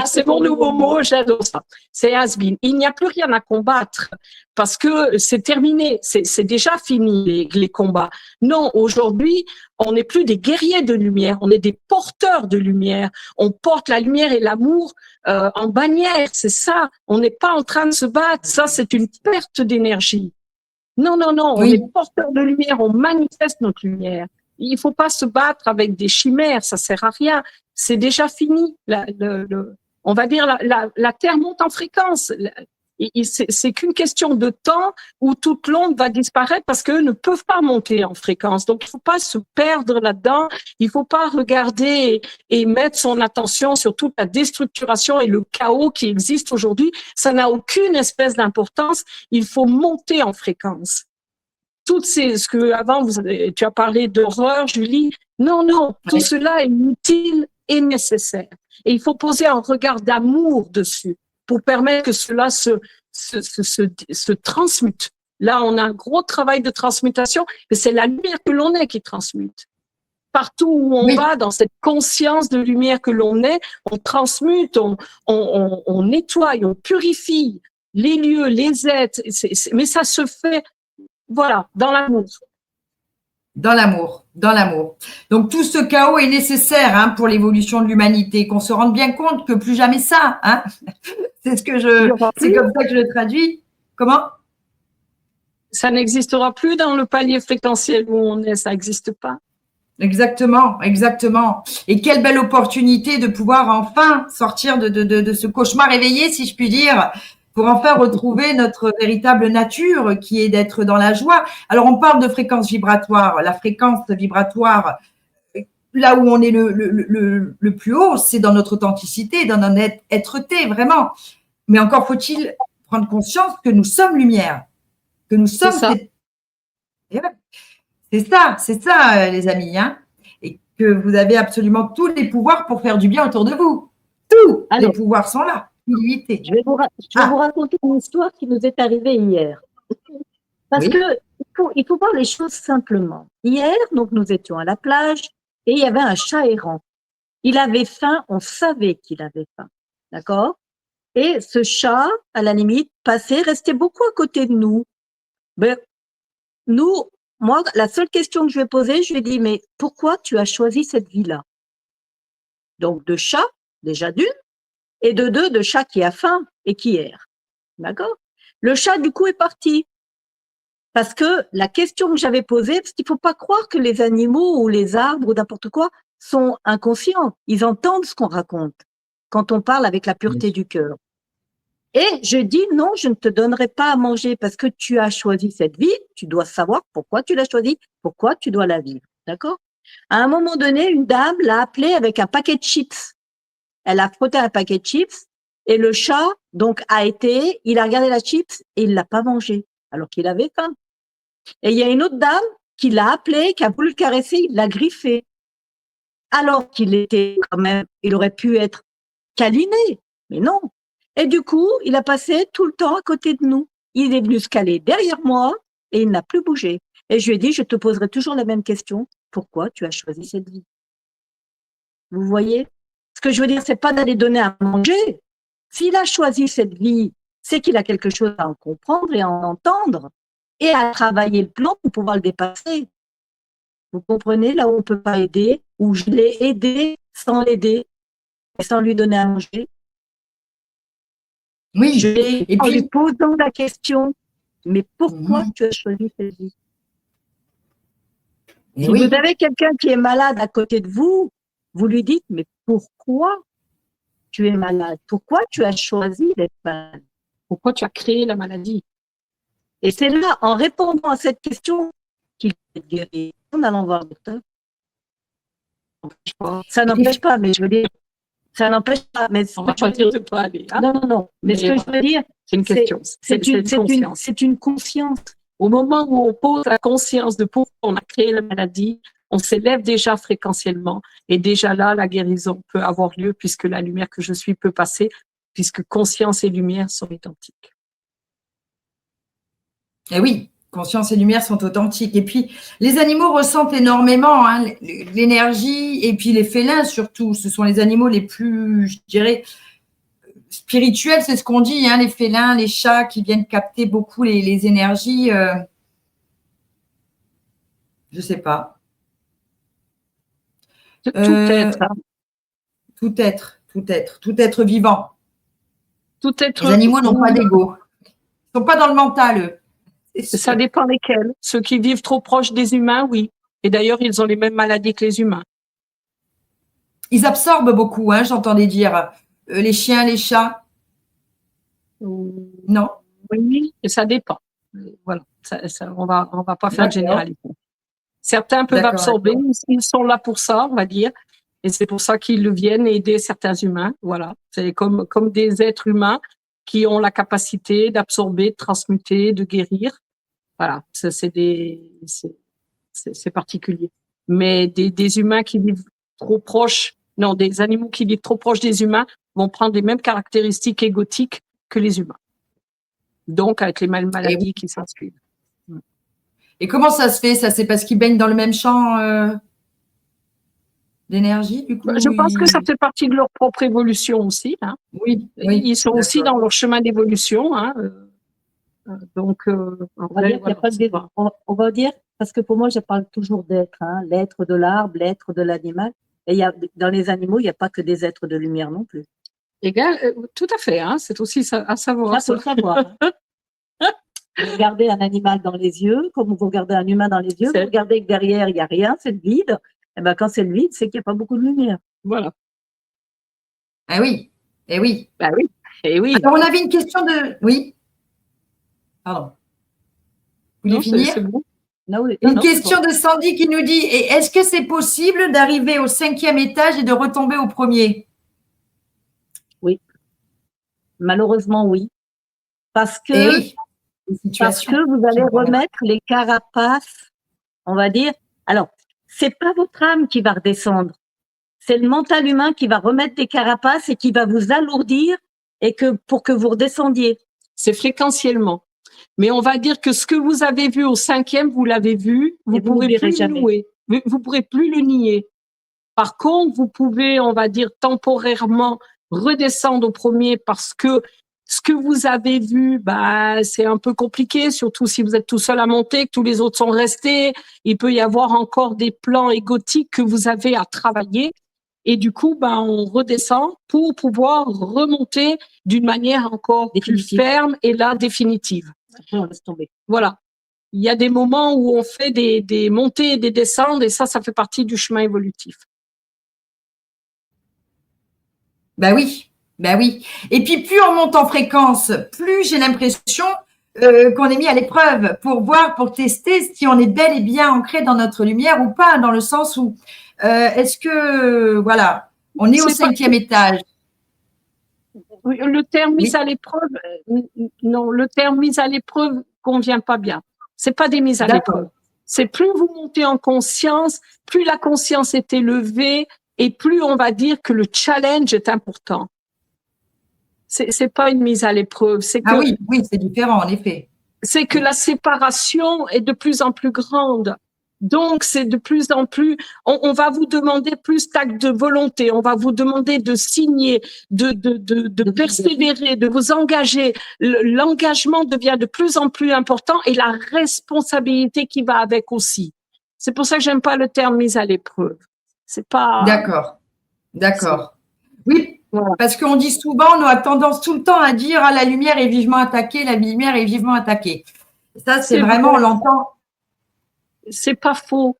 c'est mon nouveau mot, j'adore ça. C'est has-been. Il n'y a plus rien à combattre parce que c'est terminé, c'est déjà fini les combats. Non, aujourd'hui, on n'est plus des guerriers de lumière, on est des porteurs de lumière. On porte la lumière et l'amour en bannière, c'est ça. On n'est pas en train de se battre, ça c'est une perte d'énergie. Non, on est porteurs de lumière, on manifeste notre lumière. Il faut pas se battre avec des chimères, ça sert à rien. C'est déjà fini. On va dire la Terre monte en fréquence. C'est qu'une question de temps où toute l'onde va disparaître parce qu'eux ne peuvent pas monter en fréquence. Donc, il faut pas se perdre là-dedans. Il faut pas regarder et mettre son attention sur toute la déstructuration et le chaos qui existe aujourd'hui. Ça n'a aucune espèce d'importance. Il faut monter en fréquence. Ce que avant tu as parlé d'horreur, Julie. Non, tout cela est utile et nécessaire. Et il faut poser un regard d'amour dessus pour permettre que cela se transmute. Là, on a un gros travail de transmutation, mais c'est la lumière que l'on est qui transmute. Partout où on va, dans cette conscience de lumière que l'on est, on transmute, on nettoie, on purifie les lieux, les êtres. Mais ça se fait, voilà, dans l'amour. Dans l'amour. Donc, tout ce chaos est nécessaire pour l'évolution de l'humanité, qu'on se rende bien compte que plus jamais ça. C'est comme ça que je le traduis. Comment? Ça n'existera plus dans le palier fréquentiel où on est, ça n'existe pas. Exactement. Et quelle belle opportunité de pouvoir enfin sortir de ce cauchemar éveillé, si je puis dire, pour enfin retrouver notre véritable nature qui est d'être dans la joie. Alors, on parle de fréquence vibratoire. La fréquence vibratoire, là où on est le plus haut, c'est dans notre authenticité, dans notre être-té, vraiment. Mais encore faut-il prendre conscience que nous sommes lumière, que nous sommes… C'est ça, les amis, hein. Et que vous avez absolument tous les pouvoirs pour faire du bien autour de vous. Tous les pouvoirs sont là, illimités. Je vais vous raconter une histoire qui nous est arrivée hier. Parce que il faut voir les choses simplement. Hier, donc, nous étions à la plage et il y avait un chat errant. Il avait faim, on savait qu'il avait faim. D'accord? Et ce chat, à la limite, passait, restait beaucoup à côté de nous. Ben, moi, la seule question que je lui ai posée, je lui ai dit, mais pourquoi tu as choisi cette vie-là? Donc, de chat, déjà d'une, et de deux, de chat qui a faim et qui erre. D'accord? Le chat, du coup, est parti. Parce que la question que j'avais posée, parce qu'il faut pas croire que les animaux ou les arbres ou n'importe quoi sont inconscients. Ils entendent ce qu'on raconte quand on parle avec la pureté du cœur. Et je dis non, je ne te donnerai pas à manger parce que tu as choisi cette vie. Tu dois savoir pourquoi tu l'as choisie, pourquoi tu dois la vivre. D'accord? À un moment donné, une dame l'a appelé avec un paquet de chips. Elle a frotté un paquet de chips et le chat, donc, il a regardé la chips et il l'a pas mangé alors qu'il avait faim. Et il y a une autre dame qui l'a appelé, qui a voulu le caresser, il l'a griffé. Alors qu'il était quand même, il aurait pu être câliné, mais non. Et du coup, il a passé tout le temps à côté de nous. Il est venu se caler derrière moi et il n'a plus bougé. Et je lui ai dit, je te poserai toujours la même question. Pourquoi tu as choisi cette vie? Vous voyez? Ce que je veux dire, c'est pas d'aller donner à manger. S'il a choisi cette vie, c'est qu'il a quelque chose à en comprendre et à en entendre et à travailler le plan pour pouvoir le dépasser. Vous comprenez, là où on ne peut pas aider, où je l'ai aidé sans l'aider et sans lui donner à manger. Oui. Je l'ai en lui posant la question, mais pourquoi tu as choisi cette vie? Si vous avez quelqu'un qui est malade à côté de vous, vous lui dites, mais pourquoi tu es malade? Pourquoi tu as choisi d'être malade? Pourquoi tu as créé la maladie? Et c'est là, en répondant à cette question, qu'il peut être guéri. En allant voir le docteur. Ça n'empêche pas, mais je veux dire, ça n'empêche pas. Mais on va pas dire de pas aller. Hein? Non. Mais ce que je veux dire, c'est une question. C'est une conscience. Au moment où on pose la conscience de pourquoi on a créé la maladie, on s'élève déjà fréquentiellement et déjà là, la guérison peut avoir lieu puisque la lumière que je suis peut passer, puisque conscience et lumière sont identiques. Et oui, conscience et lumière sont authentiques. Et puis, les animaux ressentent énormément hein, l'énergie et puis les félins surtout. Ce sont les animaux les plus, je dirais, spirituels, c'est ce qu'on dit, hein, les félins, les chats qui viennent capter beaucoup les énergies. Je sais pas. Tout être. Hein. Tout être vivant. Tout être. Les animaux n'ont pas d'ego. Ils ne sont pas dans le mental, eux. Ça dépend lesquels. Ceux qui vivent trop proches des humains, oui. Et d'ailleurs, ils ont les mêmes maladies que les humains. Ils absorbent beaucoup, hein, j'entendais dire. Les chiens, les chats. Non. Oui, et ça dépend. Voilà. On va pas faire de généralité. Certains peuvent absorber, ils sont là pour ça, on va dire. Et c'est pour ça qu'ils viennent aider certains humains. Voilà. C'est comme des êtres humains qui ont la capacité d'absorber, de transmuter, de guérir. Voilà. C'est particulier. Mais des humains qui vivent trop proches, non, des animaux qui vivent trop proches des humains vont prendre les mêmes caractéristiques égotiques que les humains. Donc, avec les mêmes maladies qui s'en suivent. Et comment ça se fait? Ça, c'est parce qu'ils baignent dans le même champ d'énergie, du coup? Je pense que ça fait partie de leur propre évolution aussi. Hein. Oui. Ils sont aussi dans leur chemin d'évolution. Hein. Donc, on va dire, parce que pour moi, je parle toujours d'être, hein, l'être de l'arbre, l'être de l'animal. Et dans les animaux, il n'y a pas que des êtres de lumière non plus. Tout à fait, hein, c'est aussi à savoir. Ça, faut le savoir. Vous regardez un animal dans les yeux, comme vous regardez un humain dans les yeux, vous regardez que derrière, il n'y a rien, c'est le vide. Et ben, quand c'est le vide, c'est qu'il n'y a pas beaucoup de lumière. Voilà. Ah oui. Eh oui. Bah oui. Et oui. Alors, on avait une question de. Oui. Pardon. Vous voulez finir? C'est bon. Une question de Sandy qui nous dit est-ce que c'est possible d'arriver au 5e étage et de retomber au 1er? Oui. Malheureusement, oui. Parce que vous allez remettre les carapaces on va dire. Alors, c'est pas votre âme qui va redescendre. C'est le mental humain qui va remettre des carapaces et qui va vous alourdir et pour que vous redescendiez. C'est fréquentiellement. Mais on va dire que ce que vous avez vu au 5e, vous l'avez vu, vous pourrez plus le nier. Vous pourrez plus le nier. Par contre, vous pouvez, on va dire, temporairement redescendre au 1er parce que ce que vous avez vu, c'est un peu compliqué, surtout si vous êtes tout seul à monter, que tous les autres sont restés. Il peut y avoir encore des plans égotiques que vous avez à travailler. Et du coup, on redescend pour pouvoir remonter d'une manière encore plus ferme et là, définitive. Après, on laisse tomber. Voilà. Il y a des moments où on fait des montées et des descentes et ça fait partie du chemin évolutif. Oui. Et puis, plus on monte en fréquence, plus j'ai l'impression qu'on est mis à l'épreuve pour tester si on est bel et bien ancré dans notre lumière ou pas, dans le sens où est-ce que, voilà, on est au 5e étage. Oui, le terme mise à l'épreuve, non, le terme mise à l'épreuve convient pas bien. C'est pas des mises à l'épreuve. C'est plus vous montez en conscience, plus la conscience est élevée et plus on va dire que le challenge est important. C'est pas une mise à l'épreuve. Oui, c'est différent, en effet. C'est que la séparation est de plus en plus grande. Donc, c'est de plus en plus, on va vous demander plus d'actes de volonté, on va vous demander de signer, de persévérer, de vous engager. L'engagement devient de plus en plus important et la responsabilité qui va avec aussi. C'est pour ça que j'aime pas le terme mise à l'épreuve. C'est pas. D'accord. Oui, voilà. Parce qu'on dit souvent, on a tendance tout le temps à dire la lumière est vivement attaquée, la lumière est vivement attaquée. Ça, c'est vraiment, on l'entend. C'est pas faux.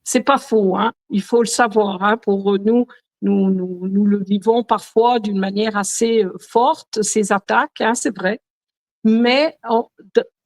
C'est pas faux, hein. Il faut le savoir, hein. Pour nous le vivons parfois d'une manière assez forte, ces attaques, hein, c'est vrai. Mais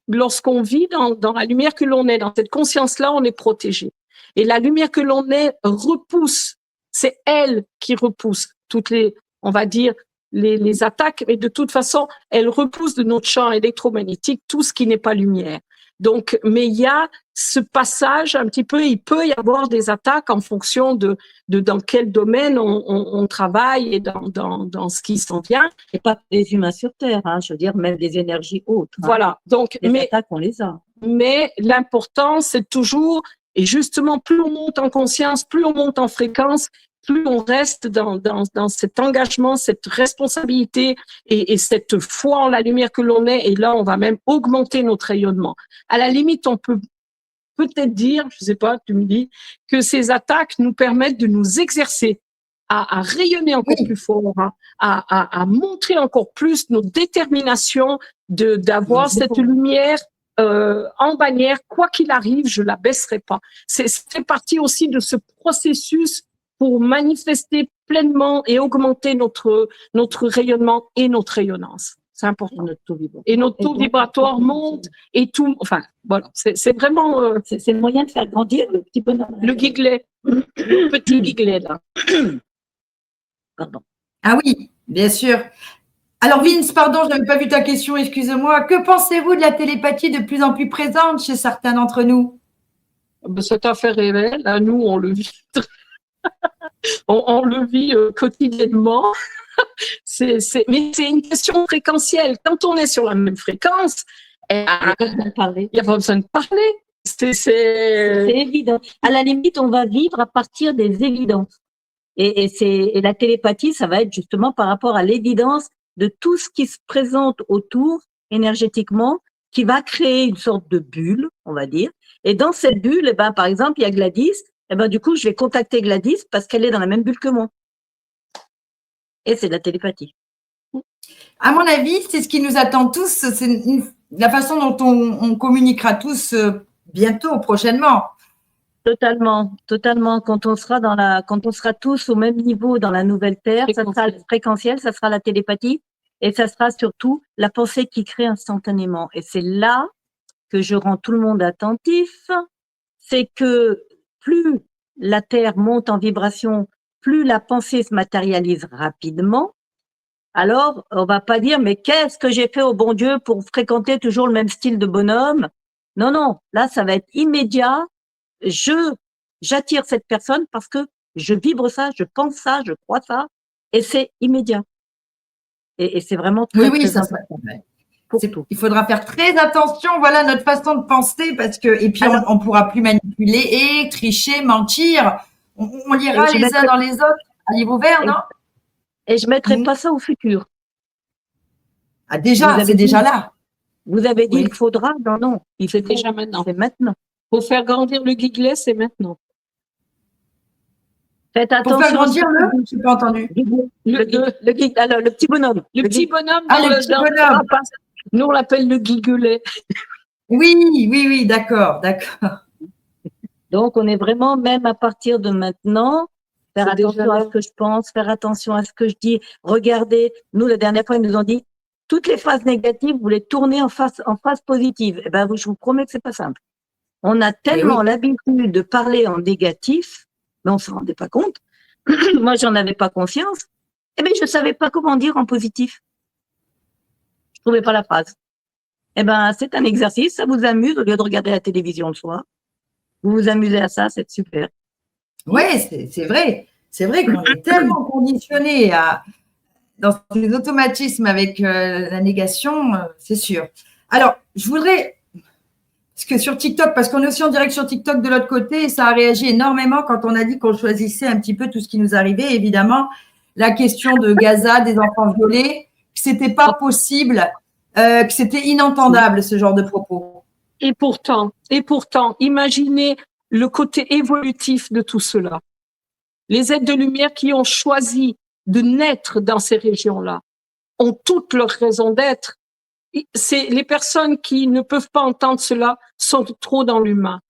lorsqu'on vit dans la lumière que l'on est, dans cette conscience-là, on est protégé. Et la lumière que l'on est repousse. C'est elle qui repousse toutes les, on va dire, les attaques. Mais de toute façon, elle repousse de notre champ électromagnétique tout ce qui n'est pas lumière. Donc, mais il y a ce passage un petit peu, il peut y avoir des attaques en fonction de dans quel domaine on travaille et dans ce qui s'en vient. Et pas des humains sur Terre, hein, je veux dire, même des énergies autres. Hein. Voilà. Donc, les attaques, on les a. Mais l'important, c'est toujours, et justement, plus on monte en conscience, plus on monte en fréquence, plus on reste dans cet engagement, cette responsabilité et cette foi en la lumière que l'on est. Et là, on va même augmenter notre rayonnement. À la limite, on peut peut-être dire, je sais pas, tu me dis, que ces attaques nous permettent de nous exercer à rayonner encore plus fort, hein, à montrer encore plus notre détermination d'avoir cette lumière en bannière, quoi qu'il arrive, je la baisserai pas. C'est partie aussi de ce processus pour manifester pleinement et augmenter notre rayonnement et notre rayonnance. C'est important. Et notre taux vibratoire monte et tout. Enfin, voilà. C'est vraiment. C'est le moyen de faire grandir le petit bonhomme. Le guiglet. Le petit guiglet, là. Pardon. Ah oui, bien sûr. Alors, Vince, pardon, je n'avais pas vu ta question, excusez-moi. Que pensez-vous de la télépathie de plus en plus présente chez certains d'entre nous? Cette affaire est réelle. Là, nous, on le vit. On le vit quotidiennement. Mais c'est une question fréquentielle. Quand on est sur la même fréquence, il n'y a pas besoin de parler. C'est évident. À la limite, on va vivre à partir des évidences. Et la télépathie, ça va être justement par rapport à l'évidence de tout ce qui se présente autour énergétiquement, qui va créer une sorte de bulle, on va dire. Et dans cette bulle, par exemple, il y a Gladys. Du coup, je vais contacter Gladys parce qu'elle est dans la même bulle que moi. Et c'est de la télépathie. À mon avis, c'est ce qui nous attend tous. C'est la façon dont on communiquera tous bientôt, prochainement. Totalement. Quand on sera tous au même niveau dans la nouvelle Terre, ça sera le fréquentiel, ça sera la télépathie, et ça sera surtout la pensée qui crée instantanément. Et c'est là que je rends tout le monde attentif. C'est que plus la Terre monte en vibration, plus la pensée se matérialise rapidement. Alors, on va pas dire, mais qu'est-ce que j'ai fait au bon Dieu pour fréquenter toujours le même style de bonhomme? Non, là, ça va être immédiat j'attire cette personne parce que je vibre ça, je pense ça, je crois ça, et c'est immédiat. Et c'est vraiment très, Oui, très ça, important. Pour tout. il faudra faire très attention, voilà, à notre façon de penser, parce que, et puis Alors, on pourra plus manipuler et tricher, mentir. On lira et je les uns mettrai, dans les autres à livre ouvert, non? et je mettrai Mm. pas ça au futur. Ah, Vous déjà, avez c'est dit, déjà là. il Oui. faudra, non, non, il C'est faut, déjà maintenant. c'est maintenant. Pour faire grandir le guiglet, c'est maintenant. Faites Pour faire attention à ce grandir que le, je n'ai pas entendu. alors, le petit bonhomme. Le petit bonhomme Ah, dans le le petit dans le bonhomme. rapace. Nous, on l'appelle le guigulet. Oui, oui, oui, d'accord, d'accord. Donc, on est vraiment, même à partir de maintenant, faire C'est déjà attention à là. ce que je pense, faire attention à ce que je dis. Regardez, nous, la dernière fois, ils nous ont dit, toutes les phrases négatives, vous les tournez en phase positive. Eh ben, je vous promets que c'est pas simple. On a tellement oui. l'habitude de parler en négatif, mais on s'en rendait pas compte. Moi, j'en avais pas conscience. Eh ben, je savais pas comment dire en positif. Je trouvais pas la phrase. Eh ben, c'est un exercice, ça vous amuse au lieu de regarder la télévision le soir. Vous vous amusez à ça, c'est super. Ouais, c'est vrai. C'est vrai qu'on est tellement conditionné dans ces automatismes avec la négation, c'est sûr. Alors, je voudrais, parce que sur TikTok, parce qu'on est aussi en direct sur TikTok de l'autre côté, et ça a réagi énormément quand on a dit qu'on choisissait un petit peu tout ce qui nous arrivait. Évidemment, la question de Gaza, des enfants violés, que c'était pas possible, que c'était inentendable ce genre de propos. Et pourtant, imaginez le côté évolutif de tout cela. Les êtres de lumière qui ont choisi de naître dans ces régions-là ont toutes leurs raisons d'être. C'est les personnes qui ne peuvent pas entendre cela sont trop dans l'humain.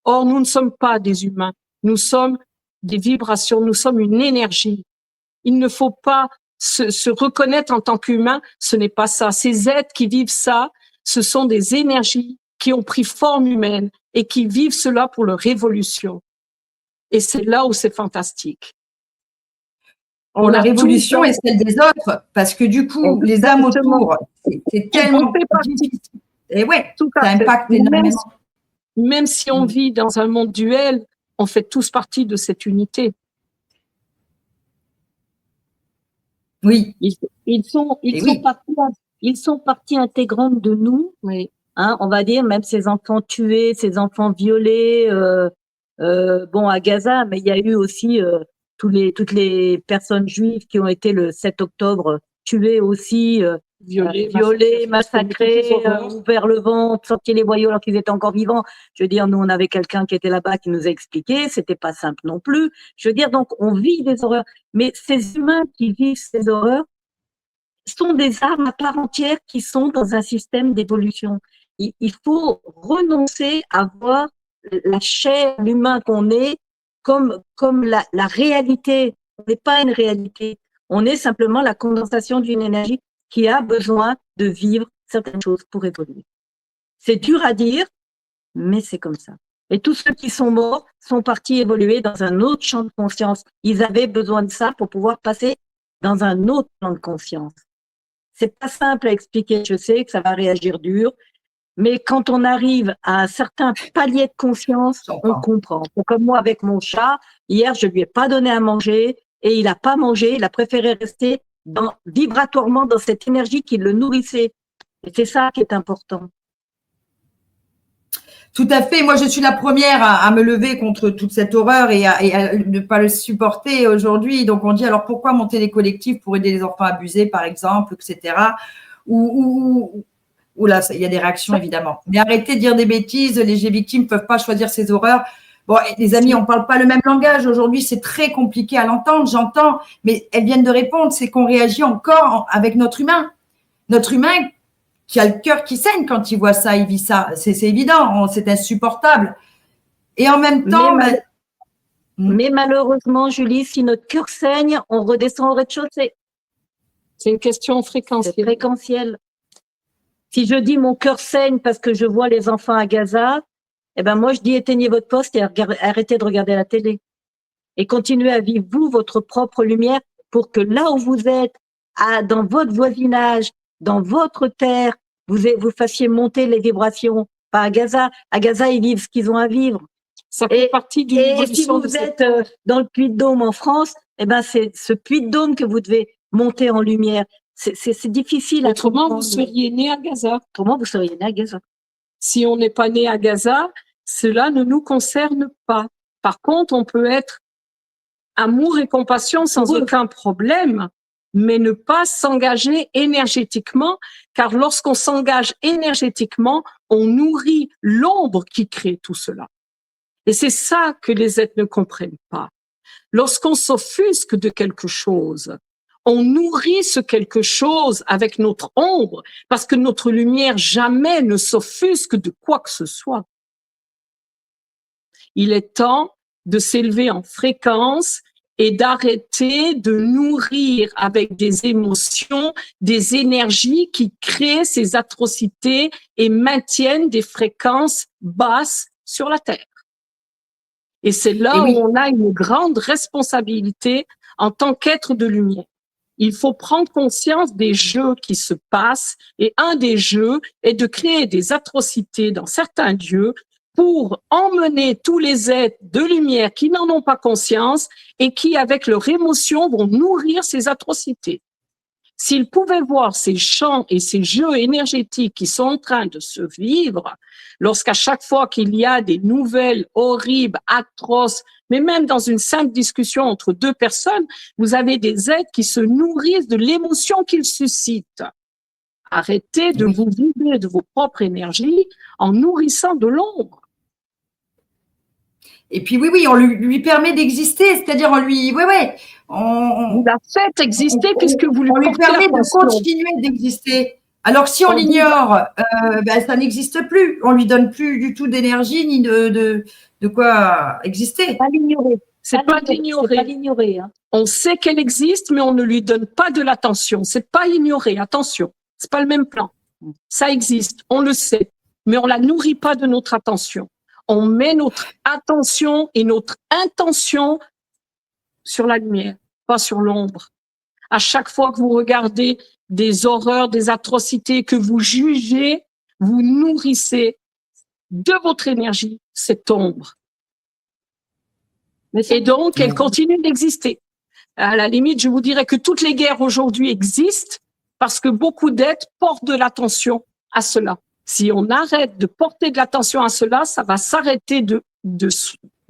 Or, nous ne sommes pas des humains. Nous sommes des vibrations. Nous sommes une énergie. Il ne faut pas se reconnaître en tant qu'humain. Ce n'est pas ça. Ces êtres qui vivent ça, ce sont des énergies qui ont pris forme humaine et qui vivent cela pour leur évolution. Et c'est là où c'est fantastique. Pour la révolution et celle des autres, parce que du coup, les âmes autour, c'est tellement difficile. Et ouais, ça impacte énormément. Même si on vit dans un monde duel, on fait tous partie de cette unité. Oui. Ils sont partie intégrante de nous. Oui. Hein, on va dire, même ces enfants tués, ces enfants violés, bon, à Gaza, mais il y a eu aussi toutes les personnes juives qui ont été le 7 octobre tuées aussi, violées, massacrées, ouvert le ventre, sorti les boyaux alors qu'ils étaient encore vivants. Je veux dire, nous, on avait quelqu'un qui était là-bas qui nous a expliqué, c'était pas simple non plus. Je veux dire, donc, on vit des horreurs. Mais ces humains qui vivent ces horreurs sont des âmes à part entière qui sont dans un système d'évolution. Il faut renoncer à voir la chair, l'humain qu'on est, comme la réalité. On n'est pas une réalité. On est simplement la condensation d'une énergie qui a besoin de vivre certaines choses pour évoluer. C'est dur à dire, mais c'est comme ça. Et tous ceux qui sont morts sont partis évoluer dans un autre champ de conscience. Ils avaient besoin de ça pour pouvoir passer dans un autre plan de conscience. C'est pas simple à expliquer, je sais que ça va réagir dur, mais quand on arrive à un certain palier de conscience, on comprend. C'est comme moi avec mon chat, hier je lui ai pas donné à manger et il a pas mangé, il a préféré rester vibratoirement dans cette énergie qui le nourrissait. Et c'est ça qui est important. Tout à fait. Moi, je suis la première à me lever contre toute cette horreur et à ne pas le supporter aujourd'hui. Donc, on dit alors pourquoi monter des collectifs pour aider les enfants abusés, par exemple, etc. Ou là, il y a des réactions évidemment. Mais arrêtez de dire des bêtises. Les victimes ne peuvent pas choisir ces horreurs. Bon, les amis, on parle pas le même langage. Aujourd'hui, c'est très compliqué à l'entendre. J'entends, mais elles viennent de répondre. C'est qu'on réagit encore avec notre humain. Notre humain qui a le cœur qui saigne quand il voit ça, il vit ça. C'est évident, c'est insupportable. Et en même temps… Mais malheureusement, Julie, si notre cœur saigne, on redescend au rez-de-chaussée. C'est une question fréquentielle. C'est fréquentiel. Si je dis mon cœur saigne parce que je vois les enfants à Gaza, eh ben moi je dis éteignez votre poste et arrêtez de regarder la télé. Et continuez à vivre vous votre propre lumière pour que là où vous êtes, dans votre voisinage, dans votre terre, vous fassiez monter les vibrations. Pas à Gaza. À Gaza, ils vivent ce qu'ils ont à vivre. Ça fait partie d'une Et si évolution de vous êtes dans le Puy-de-Dôme en France, eh ben c'est ce Puy-de-Dôme que vous devez monter en lumière. C'est difficile à Autrement, vous comprendre. seriez né à Gaza. Autrement, vous seriez né à Gaza. Si on n'est pas né à Gaza, cela ne nous concerne pas. Par contre, on peut être amour et compassion sans aucun problème, mais ne pas s'engager énergétiquement, car lorsqu'on s'engage énergétiquement, on nourrit l'ombre qui crée tout cela. Et c'est ça que les êtres ne comprennent pas. Lorsqu'on s'offusque de quelque chose, on nourrit ce quelque chose avec notre ombre, parce que notre lumière jamais ne s'offusque de quoi que ce soit. Il est temps de s'élever en fréquence et d'arrêter de nourrir avec des émotions, des énergies qui créent ces atrocités et maintiennent des fréquences basses sur la Terre. Et c'est là où on a une grande responsabilité en tant qu'être de lumière. Il faut prendre conscience des jeux qui se passent et un des jeux est de créer des atrocités dans certains lieux pour emmener tous les êtres de lumière qui n'en ont pas conscience et qui, avec leur émotion, vont nourrir ces atrocités. S'ils pouvaient voir ces champs et ces jeux énergétiques qui sont en train de se vivre, lorsqu'à chaque fois qu'il y a des nouvelles horribles, atroces, mais même dans une simple discussion entre deux personnes, vous avez des êtres qui se nourrissent de l'émotion qu'ils suscitent. Arrêtez de vous vider de vos propres énergies en nourrissant de l'ombre. Et puis oui, on lui permet d'exister, c'est-à-dire on lui, vous la faites exister puisque vous lui permet de continuer d'exister. Alors si on l'ignore, ça n'existe plus. On lui donne plus du tout d'énergie ni de quoi exister. Pas l'ignorer. C'est pas l'ignorer. Hein. On sait qu'elle existe, mais on ne lui donne pas de l'attention. C'est pas ignorer. Attention, c'est pas le même plan. Ça existe, on le sait, mais on la nourrit pas de notre attention. On met notre attention et notre intention sur la lumière, pas sur l'ombre. À chaque fois que vous regardez des horreurs, des atrocités, que vous jugez, vous nourrissez de votre énergie cette ombre. Et donc, elle continue d'exister. À la limite, je vous dirais que toutes les guerres aujourd'hui existent parce que beaucoup d'êtres portent de l'attention à cela. Si on arrête de porter de l'attention à cela, ça va s'arrêter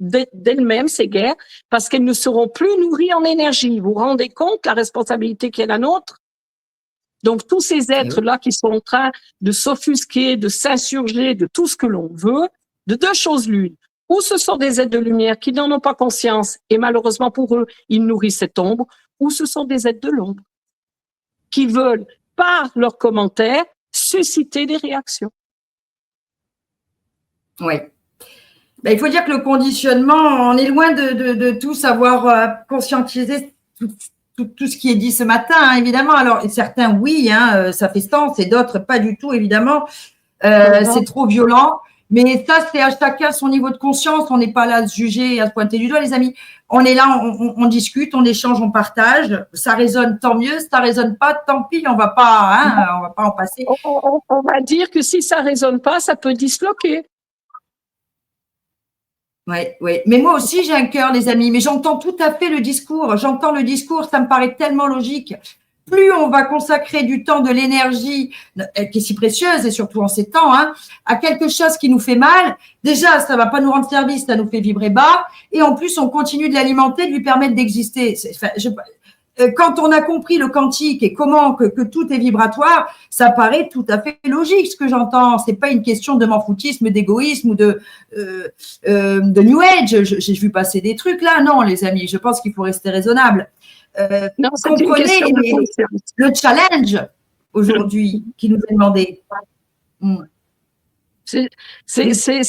d'elles-mêmes, ces guerres, parce qu'elles ne seront plus nourries en énergie. Vous vous rendez compte la responsabilité qui est la nôtre? Donc, tous ces êtres-là qui sont en train de s'offusquer, de s'insurger, de tout ce que l'on veut, de deux choses l'une. Ou ce sont des êtres de lumière qui n'en ont pas conscience, et malheureusement pour eux, ils nourrissent cette ombre, ou ce sont des êtres de l'ombre qui veulent, par leurs commentaires, susciter des réactions. Oui. Il faut dire que le conditionnement, on est loin de tout savoir conscientiser tout ce qui est dit ce matin, hein, évidemment. Alors, certains, oui, ça fait sens, et d'autres, pas du tout, évidemment. C'est trop violent. Mais ça, c'est à chacun son niveau de conscience. On n'est pas là à se juger, à se pointer du doigt, les amis. On est là, on discute, on échange, on partage. Ça résonne, tant mieux. Ça résonne pas, tant pis. On va pas en passer. On va dire que si ça résonne pas, ça peut disloquer. Oui. Mais moi aussi, j'ai un cœur, les amis. Mais j'entends tout à fait le discours. J'entends le discours. Ça me paraît tellement logique. Plus on va consacrer du temps, de l'énergie, qui est si précieuse, et surtout en ces temps, à quelque chose qui nous fait mal, déjà, ça va pas nous rendre service, ça nous fait vibrer bas, et en plus, on continue de l'alimenter, de lui permettre d'exister. Quand on a compris le quantique et comment que tout est vibratoire, ça paraît tout à fait logique, ce que j'entends. C'est pas une question de m'en-foutisme, d'égoïsme ou de New Age. J'ai vu passer des trucs là. Non, les amis, je pense qu'il faut rester raisonnable. Non, comprenez le challenge aujourd'hui qui nous est demandé. C'est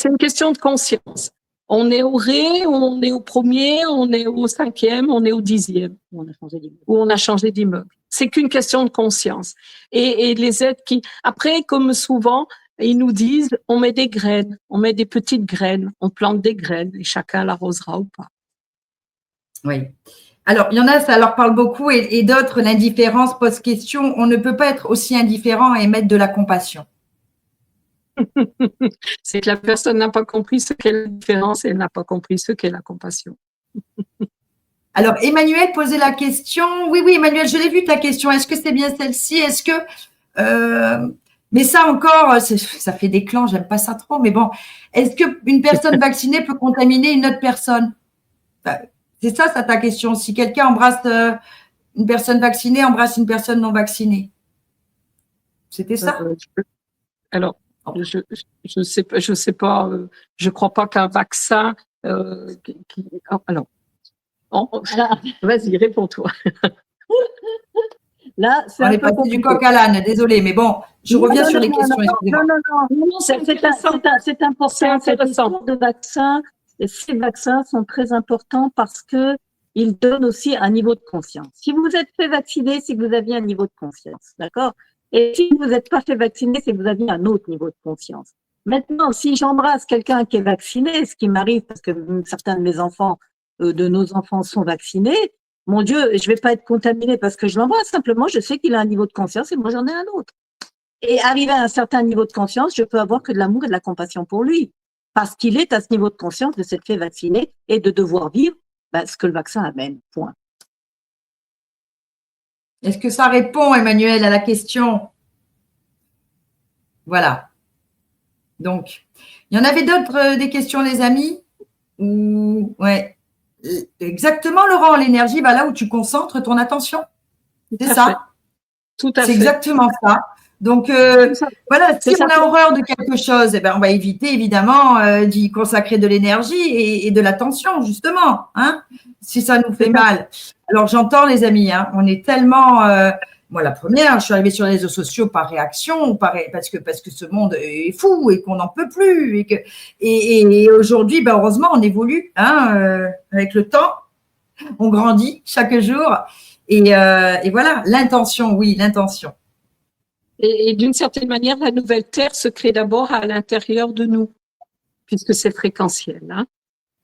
une question de conscience. On est au Ré, on est au premier, on est au 5e, on est au 10e, ou on a changé d'immeuble. C'est qu'une question de conscience. Et les êtres qui, après, comme souvent, ils nous disent, on met des graines, on met des petites graines, on plante des graines, et chacun l'arrosera ou pas. Oui. Alors, il y en a, ça leur parle beaucoup, et d'autres, l'indifférence pose question. On ne peut pas être aussi indifférent et émettre de la compassion. C'est que la personne n'a pas compris ce qu'est la différence et elle n'a pas compris ce qu'est la compassion. Alors, Emmanuel posait la question. Oui, oui, Emmanuel, je l'ai vu ta question. Est-ce que c'est bien celle-ci? Est-ce que. Mais ça encore, ça fait des clans, j'aime pas ça trop. Mais bon, est-ce qu'une personne vaccinée peut contaminer une autre personne? C'est ça ta question. Si quelqu'un embrasse une personne vaccinée, embrasse une personne non vaccinée. C'était ça? Alors, je sais pas, je crois pas qu'un vaccin. Alors, vas-y, réponds-toi. Là, c'est On est passé du coq à l'âne, désolé, mais bon, je reviens sur les questions, excusez-moi. Non, c'est important. Cette histoire de vaccin, ces vaccins sont très importants parce que ils donnent aussi un niveau de confiance. Si vous êtes fait vacciner, c'est que vous aviez un niveau de confiance, d'accord? Et si vous n'êtes pas fait vacciner, c'est que vous aviez un autre niveau de confiance. Maintenant, si j'embrasse quelqu'un qui est vacciné, ce qui m'arrive parce que certains de mes enfants, de nos enfants sont vaccinés, mon Dieu, je vais pas être contaminée parce que je l'embrasse. Simplement, je sais qu'il a un niveau de confiance et moi, j'en ai un autre. Et arrivé à un certain niveau de confiance, je peux avoir que de l'amour et de la compassion pour lui. Parce qu'il est à ce niveau de conscience de s'être fait vacciner et de devoir vivre ce que le vaccin amène. Point. Est-ce que ça répond, Emmanuel, à la question? Voilà. Donc, il y en avait d'autres des questions, les amis? Ouais. Exactement, Laurent, l'énergie va là où tu concentres ton attention. C'est ça. Tout à fait. C'est exactement ça. Donc, voilà, si on a horreur de quelque chose, eh ben, on va éviter évidemment d'y consacrer de l'énergie et de l'attention, justement, hein, si ça nous fait mal. Alors, j'entends, les amis, hein, on est tellement… moi, la première, je suis arrivée sur les réseaux sociaux par réaction, parce que ce monde est fou et qu'on n'en peut plus. Et aujourd'hui, ben, heureusement, on évolue hein, avec le temps, on grandit chaque jour. Et voilà, l'intention, oui, l'intention. Et d'une certaine manière, la nouvelle Terre se crée d'abord à l'intérieur de nous, puisque c'est fréquentiel. Hein.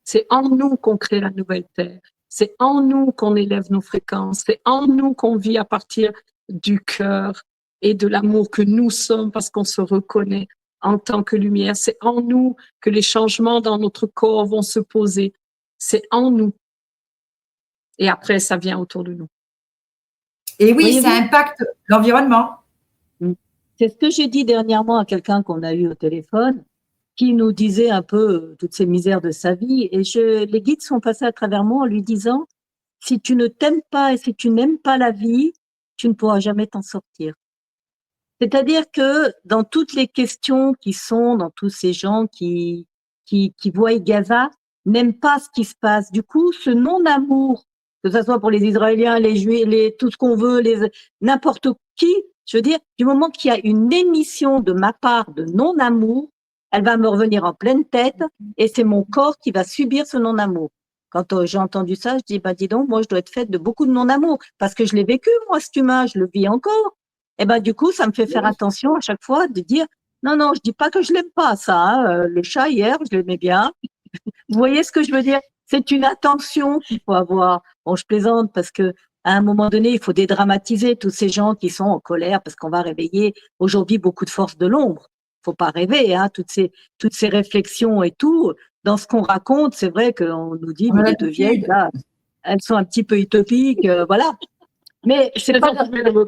C'est en nous qu'on crée la nouvelle Terre. C'est en nous qu'on élève nos fréquences. C'est en nous qu'on vit à partir du cœur et de l'amour que nous sommes parce qu'on se reconnaît en tant que lumière. C'est en nous que les changements dans notre corps vont se poser. C'est en nous. Et après, ça vient autour de nous. Et oui, ça impacte l'environnement. C'est ce que j'ai dit dernièrement à quelqu'un qu'on a eu au téléphone, qui nous disait un peu toutes ces misères de sa vie. Et les guides sont passés à travers moi en lui disant, si tu ne t'aimes pas et si tu n'aimes pas la vie, tu ne pourras jamais t'en sortir. C'est-à-dire que dans toutes les questions qui sont, dans tous ces gens qui voient Gaza, n'aiment pas ce qui se passe. Du coup, ce non-amour, que ce soit pour les Israéliens, les Juifs, tout ce qu'on veut, n'importe qui, je veux dire, du moment qu'il y a une émission de ma part de non-amour, elle va me revenir en pleine tête et c'est mon corps qui va subir ce non-amour. Quand j'ai entendu ça, je dis, bah dis donc, moi je dois être faite de beaucoup de non-amour parce que je l'ai vécu, moi, cet humain, je le vis encore. Et ben du coup, ça me fait faire attention à chaque fois de dire, non, non, je dis pas que je l'aime pas, ça. Hein. Le chat hier, je l'aimais bien. Vous voyez ce que je veux dire? C'est une attention qu'il faut avoir. Bon, je plaisante parce que à un moment donné, il faut dédramatiser tous ces gens qui sont en colère parce qu'on va réveiller aujourd'hui beaucoup de forces de l'ombre. Faut pas rêver, hein, toutes ces réflexions et tout. Dans ce qu'on raconte, c'est vrai qu'on nous dit, mais les deux vieilles, là, elles sont un petit peu utopiques, voilà. Mais c'est pas,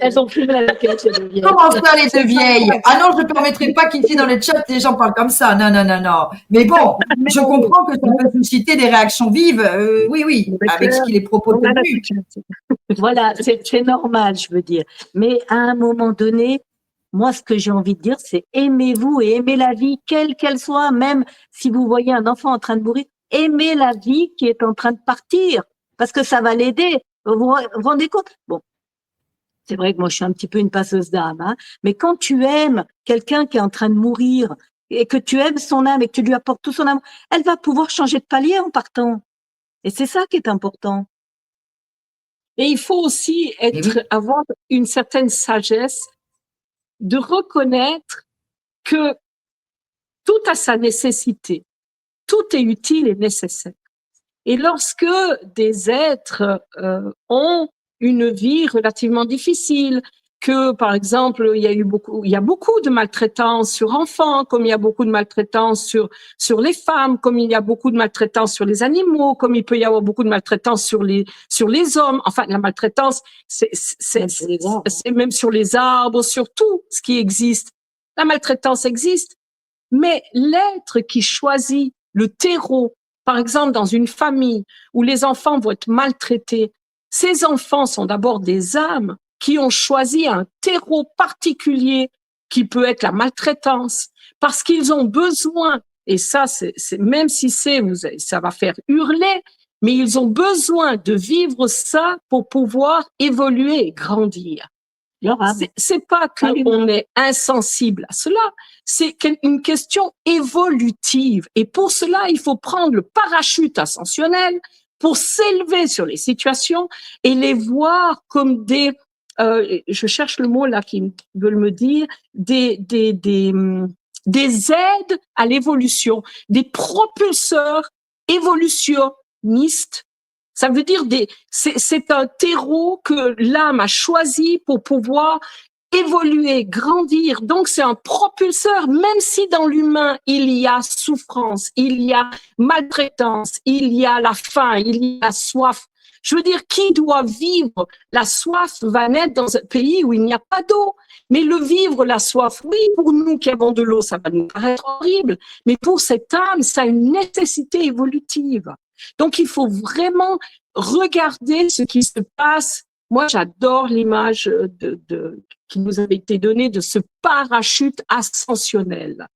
elles ont fumé la tête, ces deux vieilles. Comment ça, les deux vieilles? Ah non, je ne permettrai pas qu'ici dans le chat, les gens parlent comme ça. Non, non, non, non. Mais bon, je comprends que ça peut susciter des réactions vives. Oui, oui, avec ce qu'il est proposé. Voilà, c'est normal, je veux dire. Mais à un moment donné, moi, ce que j'ai envie de dire, c'est aimez-vous et aimez la vie, quelle qu'elle soit, même si vous voyez un enfant en train de mourir, aimez la vie qui est en train de partir, parce que ça va l'aider. Vous vous rendez compte? Bon, c'est vrai que moi, je suis un petit peu une passeuse d'âme, hein, mais quand tu aimes quelqu'un qui est en train de mourir et que tu aimes son âme et que tu lui apportes tout son amour, elle va pouvoir changer de palier en partant. Et c'est ça qui est important. Et il faut aussi avoir une certaine sagesse de reconnaître que tout a sa nécessité, tout est utile et nécessaire. Et lorsque des êtres ont une vie relativement difficile, que, par exemple, il y a beaucoup de maltraitance sur enfants, comme il y a beaucoup de maltraitance sur les femmes, comme il y a beaucoup de maltraitance sur les animaux, comme il peut y avoir beaucoup de maltraitance sur les hommes. Enfin, la maltraitance, c'est même sur les arbres, sur tout ce qui existe. La maltraitance existe. Mais l'être qui choisit le terreau, par exemple, dans une famille où les enfants vont être maltraités, ces enfants sont d'abord des âmes qui ont choisi un terreau particulier qui peut être la maltraitance, parce qu'ils ont besoin, et ça, même si ça va faire hurler, mais ils ont besoin de vivre ça pour pouvoir évoluer et grandir. C'est pas qu'on est insensible à cela, c'est une question évolutive. Et pour cela, il faut prendre le parachute ascensionnel pour s'élever sur les situations et les voir comme je cherche le mot là qui veulent me dire, des aides à l'évolution, des propulseurs évolutionnistes. Ça veut dire c'est un terreau que l'âme a choisi pour pouvoir évoluer, grandir. Donc, c'est un propulseur, même si dans l'humain, il y a souffrance, il y a maltraitance, il y a la faim, il y a soif. Je veux dire, qui doit vivre la soif va naître dans un pays où il n'y a pas d'eau. Mais le vivre la soif, oui, pour nous qui avons de l'eau, ça va nous paraître horrible. Mais pour cette âme, ça a une nécessité évolutive. Donc, il faut vraiment regarder ce qui se passe. Moi, j'adore l'image qui nous avait été donnée de ce parachute ascensionnel.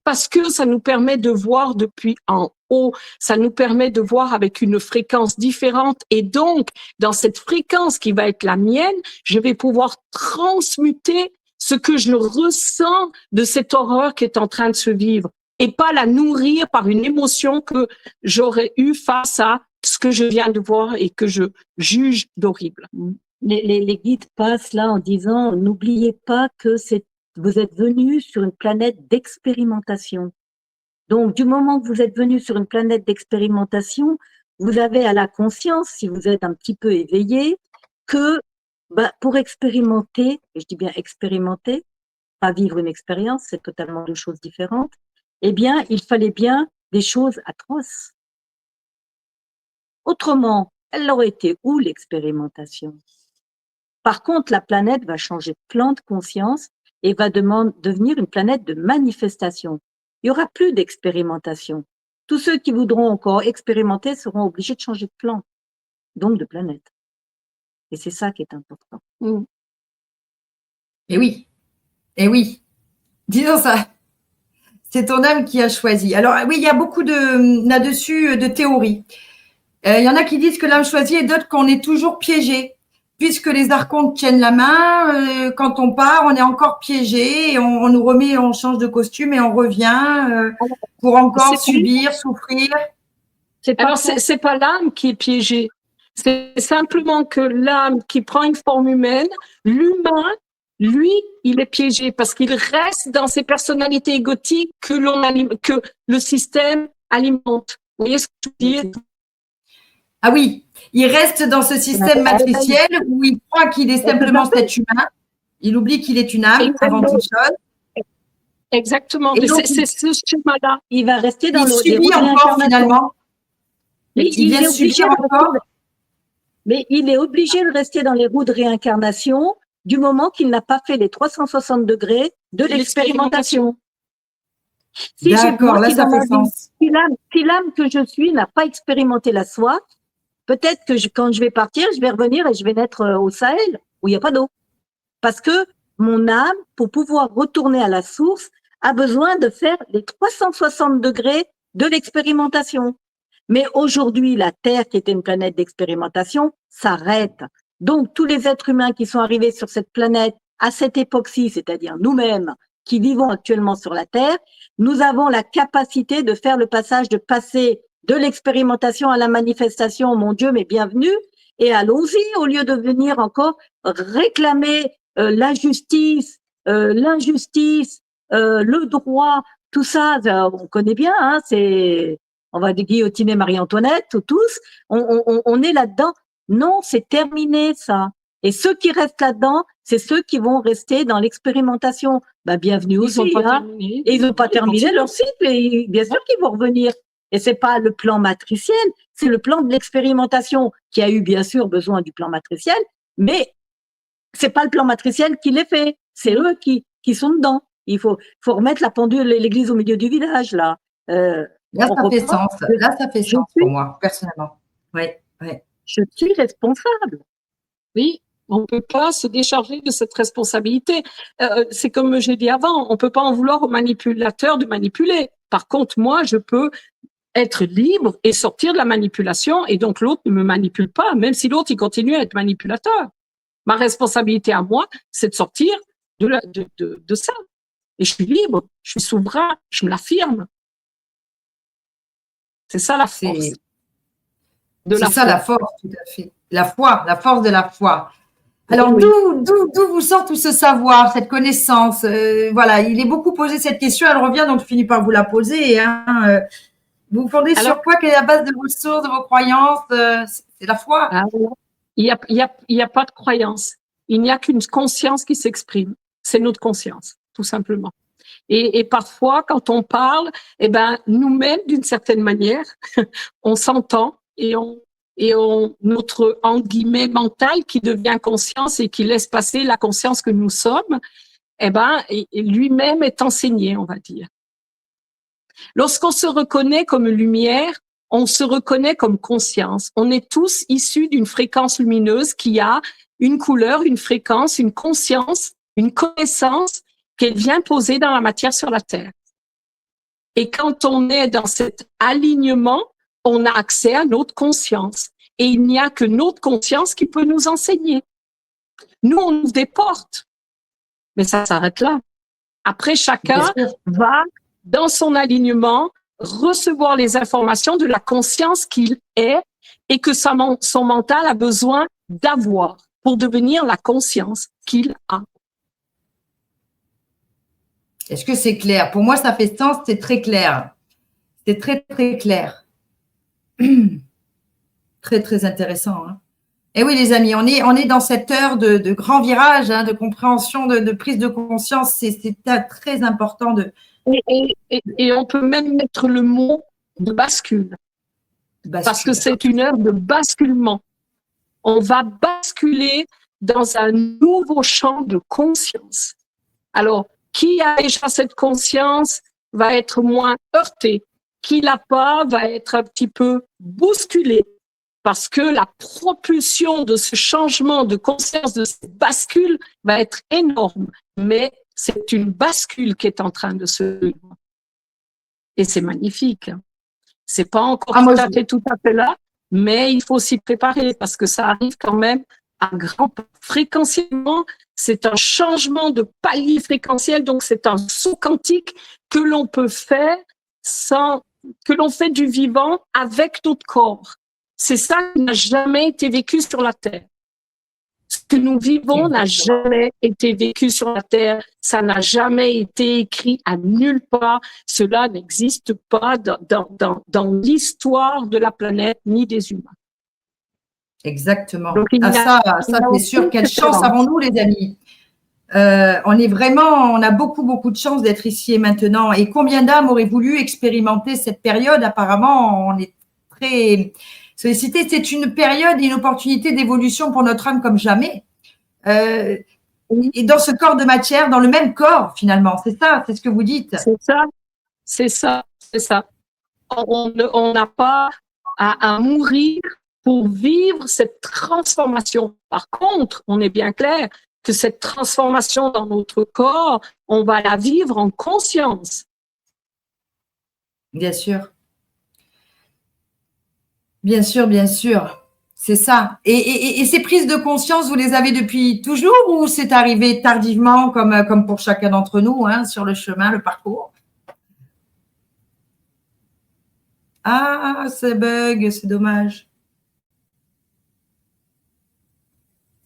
Parce que ça nous permet de voir depuis en haut, ça nous permet de voir avec une fréquence différente. Et donc, dans cette fréquence qui va être la mienne, je vais pouvoir transmuter ce que je ressens de cette horreur qui est en train de se vivre et pas la nourrir par une émotion que j'aurais eue face à ce que je viens de voir et que je juge d'horrible. Les guides passent là en disant, n'oubliez pas que vous êtes venus sur une planète d'expérimentation. Donc, du moment que vous êtes venus sur une planète d'expérimentation, vous avez à la conscience, si vous êtes un petit peu éveillé, que pour expérimenter, et je dis bien expérimenter, pas vivre une expérience, c'est totalement deux choses différentes, eh bien, il fallait bien des choses atroces. Autrement, elle aurait été où l'expérimentation? Par contre, la planète va changer de plan de conscience et va devenir une planète de manifestation. Il n'y aura plus d'expérimentation. Tous ceux qui voudront encore expérimenter seront obligés de changer de plan, donc de planète. Et c'est ça qui est important. Et oui, disons ça. C'est ton âme qui a choisi. Alors oui, il y a beaucoup là-dessus de théories. Il y en a qui disent que l'âme choisit et d'autres qu'on est toujours piégé. Puisque les archontes tiennent la main, quand on part, on est encore piégé et on nous remet, on change de costume et on revient pour encore subir, souffrir. Alors, c'est pas l'âme qui est piégée. C'est simplement que l'âme qui prend une forme humaine, l'humain, lui, il est piégé parce qu'il reste dans ses personnalités égotiques que le système alimente. Vous voyez ce que je veux dire? Ah oui, il reste dans ce système matriciel où il croit qu'il est simplement cet être humain. Il oublie qu'il est une âme avant toute chose. Exactement. C'est ce schéma-là. Il va rester dans il subit encore finalement. Mais il vient subir encore. Mais il est obligé de rester dans les roues de réincarnation du moment qu'il n'a pas fait les 360 degrés de l'expérimentation. D'accord, là ça fait sens. Si l'âme que je suis n'a pas expérimenté la soif, peut-être que quand je vais partir, je vais revenir et je vais naître au Sahel, où il n'y a pas d'eau. Parce que mon âme, pour pouvoir retourner à la source, a besoin de faire les 360 degrés de l'expérimentation. Mais aujourd'hui, la Terre, qui était une planète d'expérimentation, s'arrête. Donc, tous les êtres humains qui sont arrivés sur cette planète à cette époque-ci, c'est-à-dire nous-mêmes, qui vivons actuellement sur la Terre, nous avons la capacité de faire le passage, de passer de l'expérimentation à la manifestation. Mon Dieu, mais bienvenue. Et allons-y, au lieu de venir encore réclamer la justice, l'injustice, le droit, tout ça, on connaît bien, hein, on va guillotiner Marie-Antoinette, tous, on est là-dedans. Non, c'est terminé ça. Et ceux qui restent là-dedans, c'est ceux qui vont rester dans l'expérimentation. Bah, bienvenue aussi. Et ils n'ont pas terminé leur cycle et bien sûr qu'ils vont revenir. Et c'est pas le plan matriciel, c'est le plan de l'expérimentation qui a eu bien sûr besoin du plan matriciel, mais c'est pas le plan matriciel qui les fait, c'est eux qui sont dedans. Il faut remettre la pendule, l'église au milieu du village là. Là, ça fait sens. Là, ça fait sens pour moi, personnellement. Oui, oui. Je suis responsable. Oui, on ne peut pas se décharger de cette responsabilité. C'est comme j'ai dit avant, on ne peut pas en vouloir au manipulateur de manipuler. Par contre, moi, je peux être libre et sortir de la manipulation et donc l'autre ne me manipule pas, même si l'autre, il continue à être manipulateur. Ma responsabilité à moi, c'est de sortir de ça. Et je suis libre, je suis souverain, je me l'affirme. C'est ça la force. C'est ça la force, tout à fait. La foi, la force de la foi. Alors, oui. d'où vous sort tout ce savoir, cette connaissance voilà, il est beaucoup posé cette question, elle revient, donc je finis par vous la poser. Hein, vous vous fondez sur quoi? Quelle est la base de vos sources, de vos croyances? C'est la foi. Il y a pas de croyance. Il n'y a qu'une conscience qui s'exprime. C'est notre conscience, tout simplement. Et parfois, quand on parle, eh ben, nous-mêmes, d'une certaine manière, on s'entend et notre, entre guillemets, mental qui devient conscience et qui laisse passer la conscience que nous sommes, eh ben, lui-même est enseigné, on va dire. Lorsqu'on se reconnaît comme lumière, on se reconnaît comme conscience. On est tous issus d'une fréquence lumineuse qui a une couleur, une fréquence, une conscience, une connaissance qu'elle vient poser dans la matière sur la Terre. Et quand on est dans cet alignement, on a accès à notre conscience. Et il n'y a que notre conscience qui peut nous enseigner. Nous, on ouvre des portes. Mais ça s'arrête là. Après, chacun va, dans son alignement, recevoir les informations de la conscience qu'il est et que son mental a besoin d'avoir pour devenir la conscience qu'il a. Est-ce que c'est clair? Pour moi, ça fait sens, c'est très clair. C'est très, très clair. Très, très intéressant. Hein. Et oui, les amis, on est dans cette heure de grand virage, hein, de compréhension, de prise de conscience. C'est très important de… Et on peut même mettre le mot de bascule. Parce que c'est une heure de basculement. On va basculer dans un nouveau champ de conscience. Alors, qui a déjà cette conscience va être moins heurté. Qui l'a pas va être un petit peu bousculé. Parce que la propulsion de ce changement de conscience, de cette bascule, va être énorme. Mais c'est une bascule qui est en train de se vivre. Et c'est magnifique. C'est pas encore tout à fait là, mais il faut s'y préparer parce que ça arrive quand même à grand pas. Fréquentiellement, c'est un changement de palier fréquentiel, donc c'est un saut quantique que l'on peut faire que l'on fait du vivant avec notre corps. C'est ça qui n'a jamais été vécu sur la Terre. Ce que nous vivons n'a jamais été vécu sur la Terre. Ça n'a jamais été écrit à nulle part. Cela n'existe pas dans l'histoire de la planète ni des humains. Exactement. Donc, ça c'est sûr. Quelle chance avons-nous, les amis? On a beaucoup, beaucoup de chance d'être ici et maintenant. Et combien d'âmes auraient voulu expérimenter cette période? Apparemment, on est très sollicité. C'est une période et une opportunité d'évolution pour notre âme comme jamais. Et dans ce corps de matière, dans le même corps, finalement. C'est ça, c'est ce que vous dites. C'est ça. On n'a pas à mourir pour vivre cette transformation. Par contre, on est bien clair que cette transformation dans notre corps, on va la vivre en conscience. Bien sûr. Bien sûr, bien sûr. C'est ça. Et ces prises de conscience, vous les avez depuis toujours ou c'est arrivé tardivement comme pour chacun d'entre nous, hein, sur le chemin, le parcours? Ah, c'est bug, c'est dommage.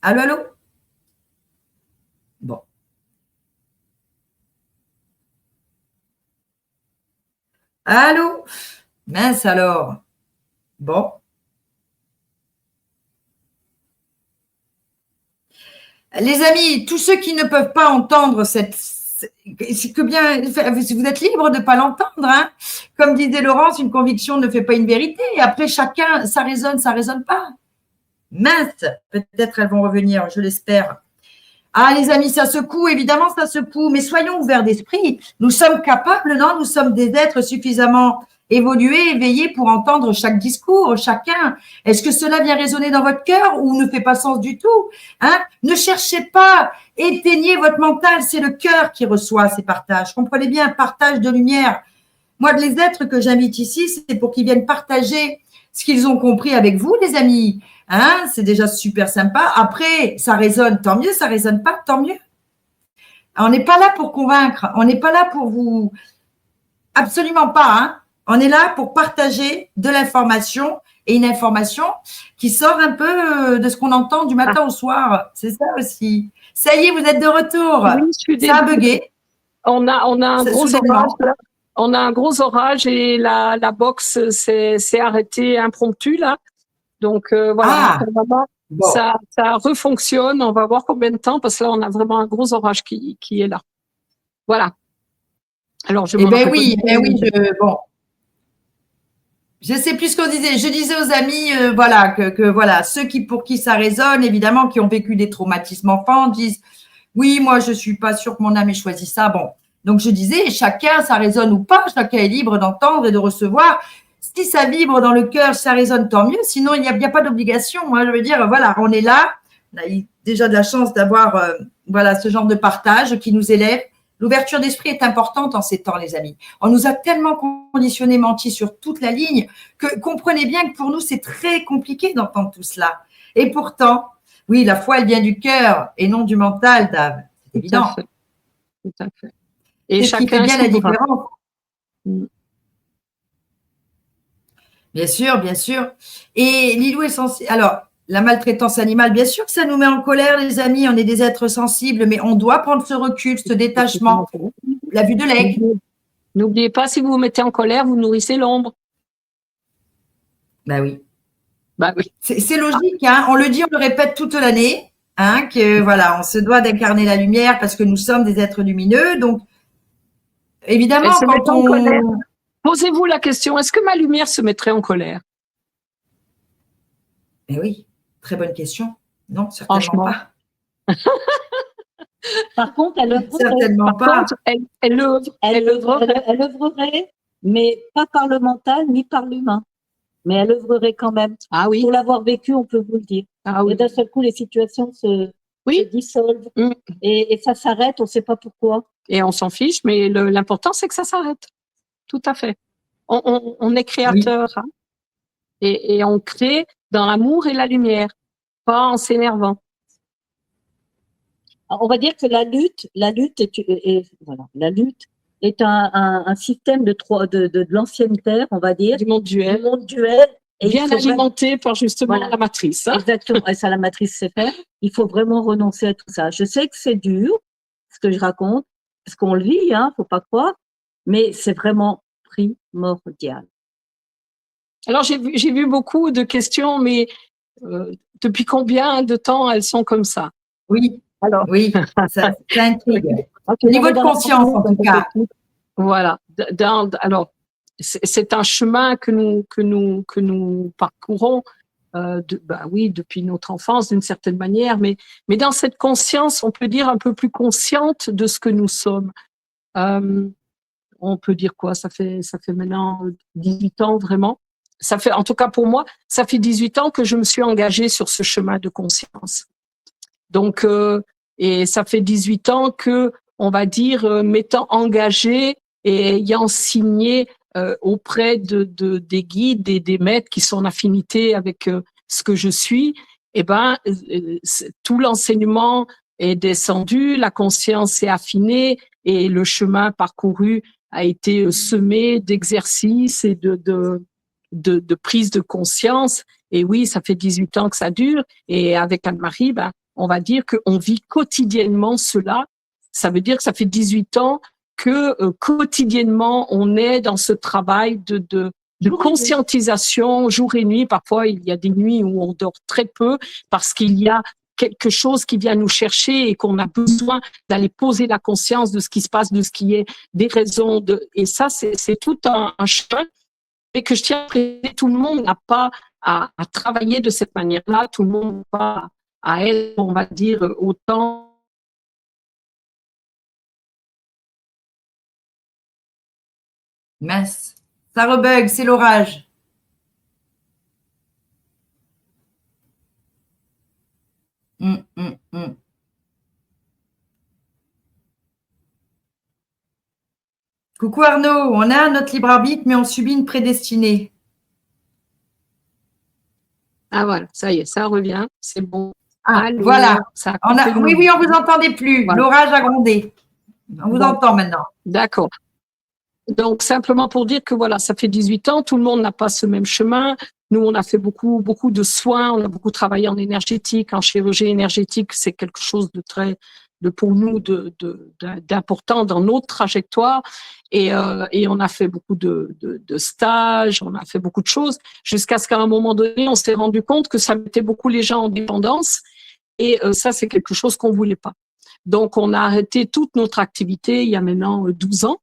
Allô, allô? Bon. Allô? Mince alors. Bon. Les amis, tous ceux qui ne peuvent pas entendre c'est que bien, vous êtes libre de ne pas l'entendre. Hein. Comme disait Laurence, une conviction ne fait pas une vérité. Et après, chacun, ça résonne pas. Mince, peut-être elles vont revenir, je l'espère. Ah, les amis, ça secoue, évidemment, ça secoue, mais soyons ouverts d'esprit. Nous sommes capables, non? Nous sommes des êtres suffisamment évolués, éveillés pour entendre chaque discours, chacun. Est-ce que cela vient résonner dans votre cœur ou ne fait pas sens du tout? Hein? Ne cherchez pas, éteignez votre mental, c'est le cœur qui reçoit ces partages. Comprenez bien, partage de lumière. Moi, les êtres que j'invite ici, c'est pour qu'ils viennent partager ce qu'ils ont compris avec vous, les amis. Hein, c'est déjà super sympa. Après, ça résonne, tant mieux. Ça résonne pas, tant mieux. On n'est pas là pour convaincre. On n'est pas là pour vous. Absolument pas. Hein. On est là pour partager de l'information et une information qui sort un peu de ce qu'on entend du matin au soir. C'est ça aussi. Ça y est, vous êtes de retour. Oui, ça a bugué. On a un gros orage là. On a un gros orage et la box s'est arrêtée impromptu là. Donc voilà, bon. ça refonctionne. On va voir combien de temps parce que là on a vraiment un gros orage qui est là. Voilà. Alors je. Bon. Je sais plus ce qu'on disait. Je disais aux amis, voilà, que voilà, ceux pour qui ça résonne, évidemment, qui ont vécu des traumatismes enfants, disent, oui, moi je suis pas sûre que mon âme ait choisi ça. Bon. Donc, je disais, chacun, ça résonne ou pas, chacun est libre d'entendre et de recevoir. Si ça vibre dans le cœur, ça résonne, tant mieux. Sinon, il n'y a pas d'obligation. Moi, je veux dire, voilà, on est là. On a eu déjà de la chance d'avoir voilà, ce genre de partage qui nous élève. L'ouverture d'esprit est importante en ces temps, les amis. On nous a tellement conditionnés, menti sur toute la ligne que comprenez bien que pour nous, c'est très compliqué d'entendre tout cela. Et pourtant, oui, la foi, elle vient du cœur et non du mental, Dave. C'est évident. Tout à fait. Et chacun qui fait bien la différence. Bien sûr, bien sûr. Et Lilou est sensible. Alors, la maltraitance animale, bien sûr que ça nous met en colère, les amis. On est des êtres sensibles, mais on doit prendre ce recul, ce détachement. La vue de l'aigle. N'oubliez pas, si vous vous mettez en colère, vous nourrissez l'ombre. Bah oui. Bah oui. C'est logique, hein. On le dit, on le répète toute l'année, hein, que voilà, on se doit d'incarner la lumière parce que nous sommes des êtres lumineux. Donc, évidemment, quand on… Posez-vous la question, est-ce que ma lumière se mettrait en colère? Eh oui, très bonne question. Non, certainement pas. Par contre, elle œuvrerait. Certainement pas. Elle œuvrerait, mais pas par le mental ni par l'humain. Mais elle œuvrerait quand même. Ah oui. Pour l'avoir vécu, on peut vous le dire. Ah oui. Et d'un seul coup, les situations se dissolvent. Et ça s'arrête, on ne sait pas pourquoi. Et on s'en fiche, mais l'important, c'est que ça s'arrête. Tout à fait. On est créateur, hein, et on crée dans l'amour et la lumière, pas en s'énervant. On va dire que la lutte est un système de l'ancienne terre, on va dire, du monde duel, et bien alimenté par justement la matrice. Hein. Exactement, et ça la matrice sait faire. Il faut vraiment renoncer à tout ça. Je sais que c'est dur, ce que je raconte, parce qu'on le vit, hein, faut pas croire, mais c'est vraiment primordial. Alors j'ai vu beaucoup de questions, mais depuis combien de temps elles sont comme ça? Oui. Alors, oui, ça intrigue. Au niveau de conscience, en tout cas. Voilà. Alors, c'est un chemin que nous parcourons depuis notre enfance d'une certaine manière, mais dans cette conscience, on peut dire un peu plus consciente de ce que nous sommes. On peut dire quoi? Ça fait maintenant 18 ans vraiment. Ça fait, en tout cas pour moi, ça fait 18 ans que je me suis engagée sur ce chemin de conscience. Donc, et ça fait 18 ans que, on va dire, m'étant engagée et ayant signé auprès des guides et des maîtres qui sont en affinité avec ce que je suis, tout l'enseignement est descendu, la conscience est affinée et le chemin parcouru a été semé d'exercices et de prise de conscience. Et oui, ça fait 18 ans que ça dure. Et avec Anne-Marie, on va dire qu'on vit quotidiennement cela. Ça veut dire que ça fait 18 ans que quotidiennement, on est dans ce travail de conscientisation jour et nuit. Parfois, il y a des nuits où on dort très peu parce qu'il y a quelque chose qui vient nous chercher et qu'on a besoin d'aller poser la conscience de ce qui se passe, de ce qui est, des raisons. Et ça, c'est tout un chemin. Et que je tiens à préciser, tout le monde n'a pas à travailler de cette manière-là, tout le monde n'a pas à être, on va dire, autant. Mince, ça rebug, c'est l'orage. Coucou Arnaud, on a notre libre arbitre, mais on subit une prédestinée. Ah voilà, ça y est, ça revient, c'est bon. Ah, allô, voilà. Ça Oui, on vous entendait plus. Voilà. L'orage a grondé. On vous entend maintenant. D'accord. Donc, simplement pour dire que voilà, ça fait 18 ans, tout le monde n'a pas ce même chemin. Nous, on a fait beaucoup de soins, on a beaucoup travaillé en énergétique, en chirurgie énergétique. C'est quelque chose de très, pour nous, d'important dans notre trajectoire. Et on a fait beaucoup de stages, on a fait beaucoup de choses, jusqu'à ce qu'à un moment donné, on s'est rendu compte que ça mettait beaucoup les gens en dépendance. Et ça, c'est quelque chose qu'on voulait pas. Donc, on a arrêté toute notre activité il y a maintenant 12 ans.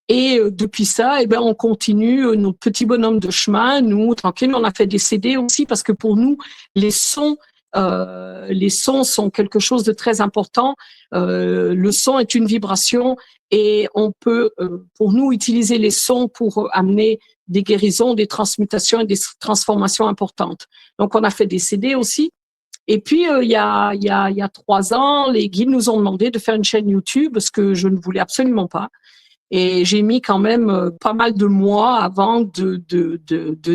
Et depuis ça, eh ben, on continue notre petit bonhomme de chemin. Nous, tranquille, on a fait des CD aussi parce que pour nous, les sons sont quelque chose de très important. Le son est une vibration et on peut, pour nous, utiliser les sons pour amener des guérisons, des transmutations et des transformations importantes. Donc, on a fait des CD aussi. Et puis, il y a 3 ans, les guides nous ont demandé de faire une chaîne YouTube, ce que je ne voulais absolument pas. Et j'ai mis quand même pas mal de mois avant de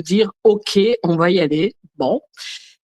dire OK, on va y aller. Bon.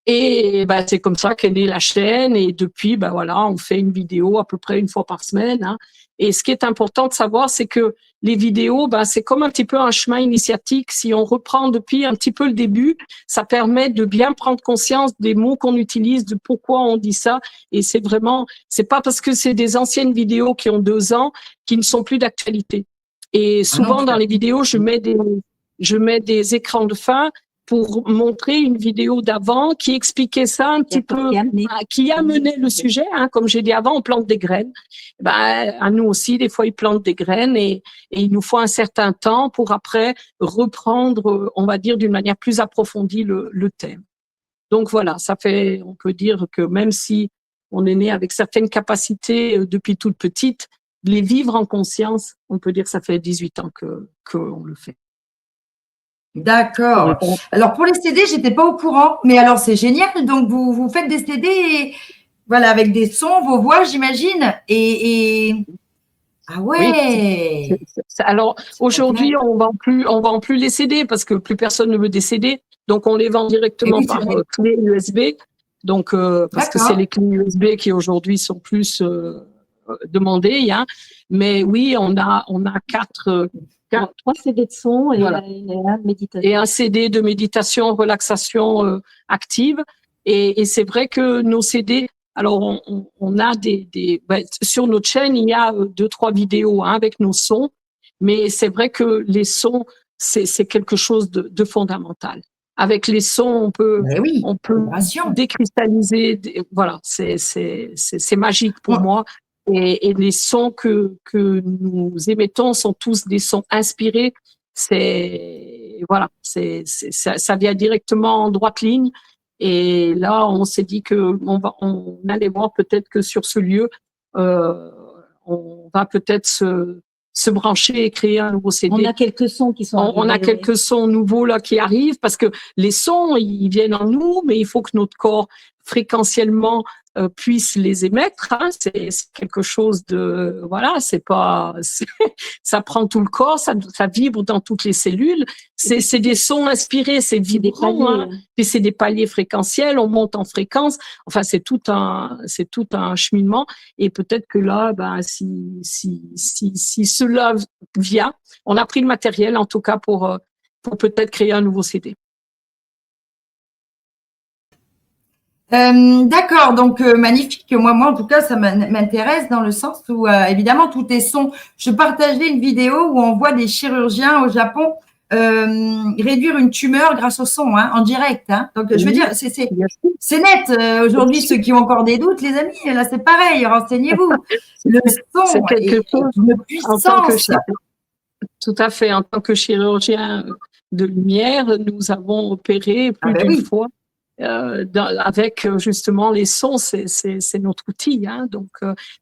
Et ben, c'est comme ça qu'est née la chaîne. Et depuis, ben voilà, on fait une vidéo à peu près une fois par semaine. Hein. Et ce qui est important de savoir, c'est que les vidéos, ben, c'est comme un petit peu un chemin initiatique. Si on reprend depuis un petit peu le début, ça permet de bien prendre conscience des mots qu'on utilise, de pourquoi on dit ça. Et c'est vraiment, c'est pas parce que c'est des anciennes vidéos qui ont 2 ans qui ne sont plus d'actualité. Et souvent, dans les vidéos, je mets des écrans de fin pour montrer une vidéo d'avant qui expliquait ça un petit peu, qui amenait le sujet. Hein, comme j'ai dit avant, on plante des graines. Ben, à nous aussi, des fois, ils plantent des graines et il nous faut un certain temps pour après reprendre, on va dire, d'une manière plus approfondie le thème. Donc voilà, ça fait, on peut dire que même si on est né avec certaines capacités depuis toute petite, les vivre en conscience, on peut dire que ça fait 18 ans qu'on le fait. D'accord. Alors, pour les CD, j'étais pas au courant, mais alors c'est génial. Donc, vous faites des CD, voilà, avec des sons, vos voix, j'imagine. Ah ouais. Oui. Alors, aujourd'hui, on vend plus les CD parce que plus personne ne veut des CD. Donc, on les vend directement par clé USB. Donc, parce que c'est les clés USB qui aujourd'hui sont plus demandées. Hein. Mais oui, on a 3 CD de son et, voilà. Et un CD de méditation, relaxation active. Et c'est vrai que nos CD, alors on a sur notre chaîne, il y a 2-3 vidéos hein, avec nos sons, mais c'est vrai que les sons, c'est quelque chose de fondamental. Avec les sons, on peut décristalliser. Voilà, c'est magique pour moi. Et les sons que nous émettons sont tous des sons inspirés. Voilà, ça vient directement en droite ligne. Et là, on s'est dit que on allait voir peut-être que sur ce lieu, on va peut-être se brancher et créer un nouveau CD. On a quelques sons qui sont arrivés, on a quelques sons nouveaux là qui arrivent parce que les sons ils viennent en nous, mais il faut que notre corps fréquentiellement puisse les émettre. Hein. C'est quelque chose de voilà, ça prend tout le corps, ça vibre dans toutes les cellules. C'est des sons inspirés, c'est vibrant, hein. Puis c'est des paliers fréquentiels, on monte en fréquence. Enfin, c'est tout un cheminement. Et peut-être que là, ben si cela vient, on a pris le matériel en tout cas pour peut-être créer un nouveau CD. D'accord, donc magnifique. Moi, en tout cas, ça m'intéresse dans le sens où, évidemment, tout est son. Je partageais une vidéo où on voit des chirurgiens au Japon réduire une tumeur grâce au son, hein, en direct. Hein. Donc, je veux dire, c'est net. Aujourd'hui, ceux qui ont encore des doutes, les amis, là, c'est pareil. Renseignez-vous. Le son est une puissance. Tout à fait. En tant que chirurgien de lumière, nous avons opéré plus d'une fois avec justement les sons. C'est notre outil. Hein. Donc,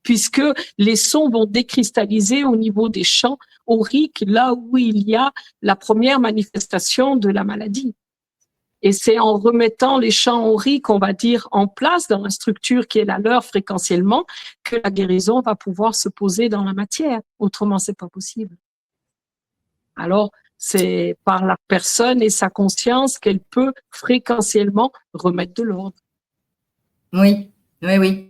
puisque les sons vont décristalliser au niveau des champs auriques, là où il y a la première manifestation de la maladie. Et c'est en remettant les champs auriques, on va dire, en place dans la structure qui est la leur fréquentiellement, que la guérison va pouvoir se poser dans la matière. Autrement, c'est pas possible. Alors, c'est par la personne et sa conscience qu'elle peut fréquentiellement remettre de l'ordre. Oui, oui, oui.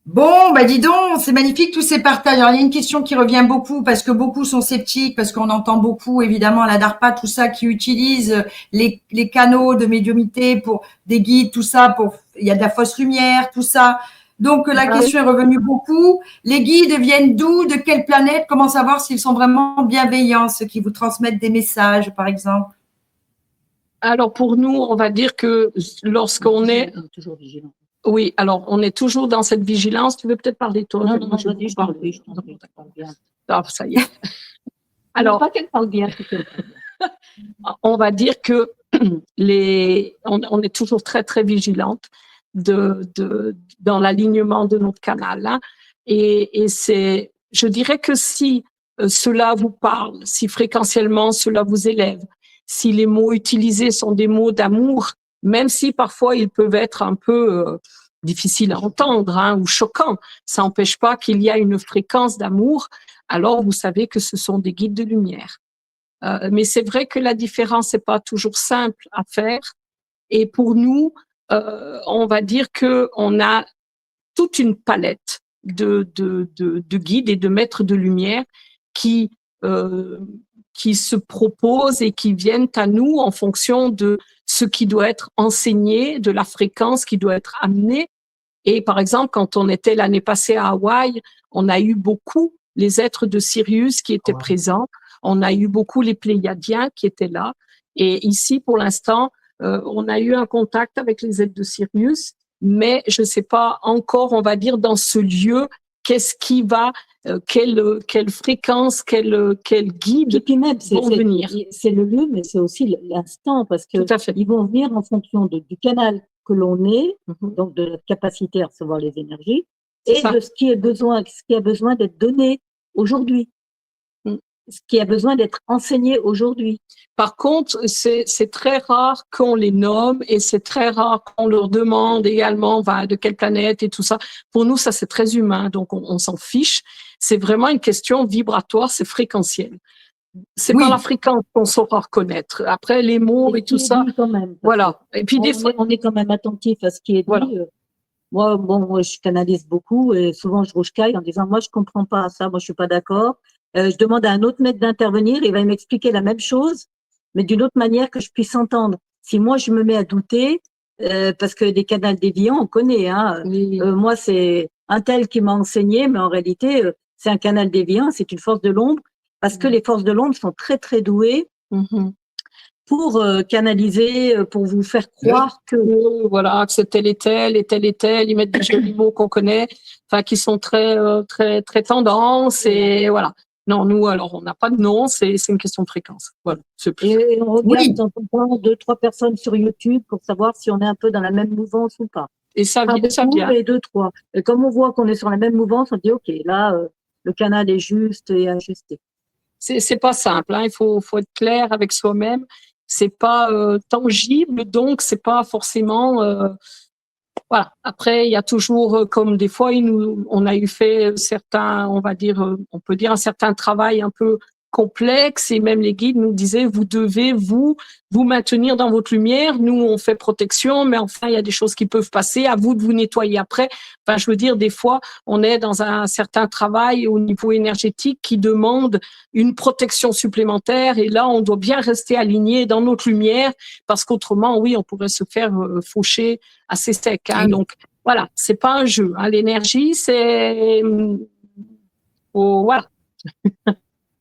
Bon, bah dis donc, c'est magnifique tous ces partages. Alors, il y a une question qui revient beaucoup parce que beaucoup sont sceptiques, parce qu'on entend beaucoup, évidemment, à la DARPA, tout ça, qui utilise les canaux de médiumnité pour des guides, tout ça, il y a de la fausse lumière, tout ça. Donc, la question est revenue beaucoup. Les guides viennent d'où, de quelle planète? Comment savoir s'ils sont vraiment bienveillants, ceux qui vous transmettent des messages, par exemple? Alors, pour nous, on va dire que lorsqu'on est toujours vigilant. Oui, alors on est toujours dans cette vigilance. Tu veux peut-être parler toi? Non, je parle bien. Ah, ça y est. Alors, pas qu'elle parle bien. On va dire que on est toujours très très vigilante dans l'alignement de notre canal. Hein. Et c'est, je dirais que si cela vous parle, si fréquentiellement cela vous élève, si les mots utilisés sont des mots d'amour, même si parfois ils peuvent être un peu difficiles à entendre hein, ou choquants, ça n'empêche pas qu'il y a une fréquence d'amour. Alors vous savez que ce sont des guides de lumière. Mais c'est vrai que la différence n'est pas toujours simple à faire. Et pour nous, on va dire que on a toute une palette de guides et de maîtres de lumière qui se proposent et qui viennent à nous en fonction de ce qui doit être enseigné, de la fréquence qui doit être amenée. Et par exemple, quand on était l'année passée à Hawaï, on a eu beaucoup les êtres de Sirius qui étaient présents. On a eu beaucoup les Pléiadiens qui étaient là. Et ici, pour l'instant, on a eu un contact avec les êtres de Sirius, mais je ne sais pas encore, on va dire, dans ce lieu, qu'est-ce qui va, quelle fréquence, quel guide et puis même, vont venir. C'est le lieu, mais c'est aussi l'instant, parce que ils vont venir en fonction du canal que l'on est, donc de notre capacité à recevoir les énergies, et de ce qui a besoin d'être donné aujourd'hui. Ce qui a besoin d'être enseigné aujourd'hui. Par contre, c'est très rare qu'on les nomme et c'est très rare qu'on leur demande également de quelle planète et tout ça. Pour nous, ça c'est très humain, donc on s'en fiche. C'est vraiment une question vibratoire, c'est fréquentiel. C'est par la fréquence qu'on saura reconnaître. Après, les mots et tout ça. Quand même, voilà. Et puis des fois, on est quand même attentif à ce qui est dit. Voilà. Moi, je canalise beaucoup et souvent je rouge-caille en disant, moi, je comprends pas ça, moi, je suis pas d'accord. Je demande à un autre maître d'intervenir, il va m'expliquer la même chose, mais d'une autre manière que je puisse entendre. Si moi, je me mets à douter, parce que des canals déviants, on connaît, hein. Oui. Moi, c'est un tel qui m'a enseigné, mais en réalité, c'est un canal déviant, c'est une force de l'ombre, parce que les forces de l'ombre sont très, très douées. Pour canaliser, pour vous faire croire que voilà, que c'est tel et tel et tel et tel, ils mettent des jolis mots qu'on connaît, enfin qui sont très très très tendance et voilà. Non, nous alors on n'a pas de nom, c'est une question de fréquence. Voilà. Et on regarde dans un temps 2-3 personnes sur YouTube pour savoir si on est un peu dans la même mouvance ou pas. Et ça vient. Et 2-3. Et comme on voit qu'on est sur la même mouvance, on dit ok, là le canal est juste et ajusté. C'est pas simple, hein. Il faut être clair avec soi-même. C'est pas tangible, donc c'est pas forcément. Voilà. Après, il y a toujours, comme des fois, on a eu fait certains, on va dire, on peut dire un certain travail un peu complexe, et même les guides nous disaient, vous devez vous maintenir dans votre lumière. Nous, on fait protection, mais enfin, il y a des choses qui peuvent passer. À vous de vous nettoyer après. Enfin, je veux dire, des fois, on est dans un certain travail au niveau énergétique qui demande une protection supplémentaire, et là, on doit bien rester aligné dans notre lumière, parce qu'autrement, oui, on pourrait se faire faucher assez sec. Hein. Donc, voilà, c'est pas un jeu. Hein. L'énergie, c'est... voilà.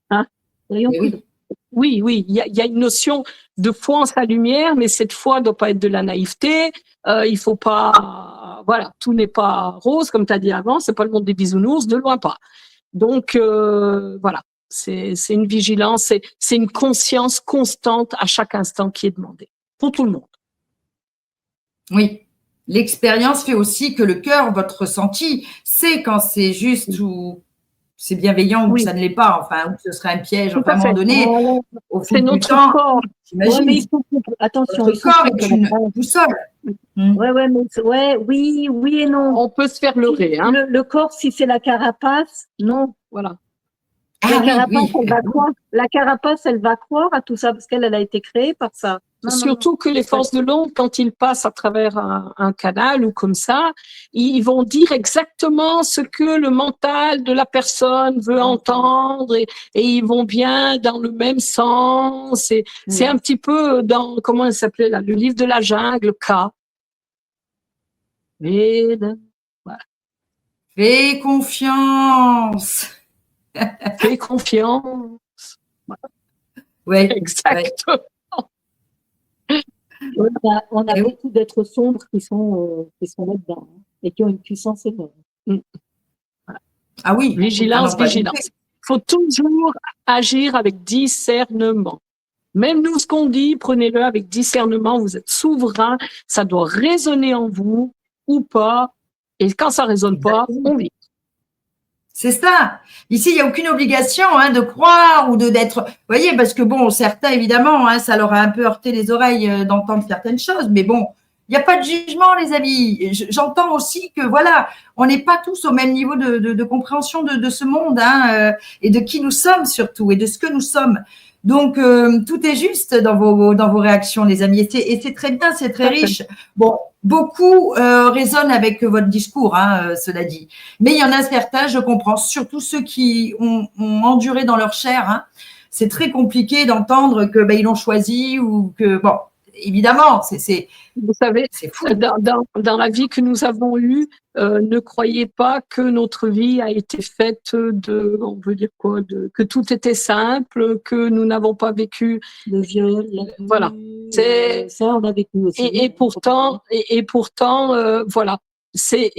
Hein? Oui. Oui, oui, il y a une notion de foi en sa lumière, mais cette foi doit pas être de la naïveté. Il faut pas, voilà, tout n'est pas rose, comme tu as dit avant, c'est pas le monde des bisounours, de loin pas. Donc, voilà, c'est une vigilance, c'est une conscience constante à chaque instant qui est demandée, pour tout le monde. Oui. L'expérience fait aussi que le cœur, votre ressenti, sait quand c'est juste ou c'est bienveillant ou que ça ne l'est pas, enfin, ou que ce serait un piège. Tout Enfin, à un à fait. moment donné, au C'est fil du notre temps, corps. Ouais, mais j'imagine, attention, votre corps est une boussole. Ouais, mais oui et non. On peut se faire leurrer, hein. Le corps, si c'est la carapace, non. Voilà. Ah La carapace, elle va croire à tout ça parce qu'elle a été créée par ça. Non, Surtout que les forces de l'ombre, quand ils passent à travers un canal ou comme ça, ils vont dire exactement ce que le mental de la personne veut entendre et ils vont bien dans le même sens. C'est un petit peu dans, comment elle s'appelait là, le livre de la jungle, K. Voilà. Fais confiance. Fais confiance. Oui. Exactement. On a beaucoup d'êtres sombres qui sont là-dedans et qui ont une puissance énorme. Ah oui. Vigilance, vigilance. Il faut toujours agir avec discernement. Même nous, ce qu'on dit, prenez-le avec discernement. Vous êtes souverain. Ça doit résonner en vous ou pas. Et quand ça résonne pas, on vit. C'est ça. Ici, il n'y a aucune obligation de croire ou d'être. Vous voyez, parce que bon, certains, évidemment, ça leur a un peu heurté les oreilles d'entendre certaines choses. Mais bon, il n'y a pas de jugement, les amis. J'entends aussi que, voilà, on n'est pas tous au même niveau de compréhension de ce monde et de qui nous sommes surtout et de ce que nous sommes. Donc, tout est juste dans vos réactions, les amis. Et c'est très bien, c'est très riche. Bon, beaucoup résonnent avec votre discours, cela dit. Mais il y en a certains, je comprends, surtout ceux qui ont enduré dans leur chair. C'est très compliqué d'entendre que ils l'ont choisi ou que, bon, évidemment, vous savez, c'est fou. Dans la vie que nous avons eue, ne croyez pas que notre vie a été faite on veut dire quoi, que tout était simple, que nous n'avons pas vécu le viol. Voilà. Ça, on a vécu aussi. Et pourtant, voilà. C'est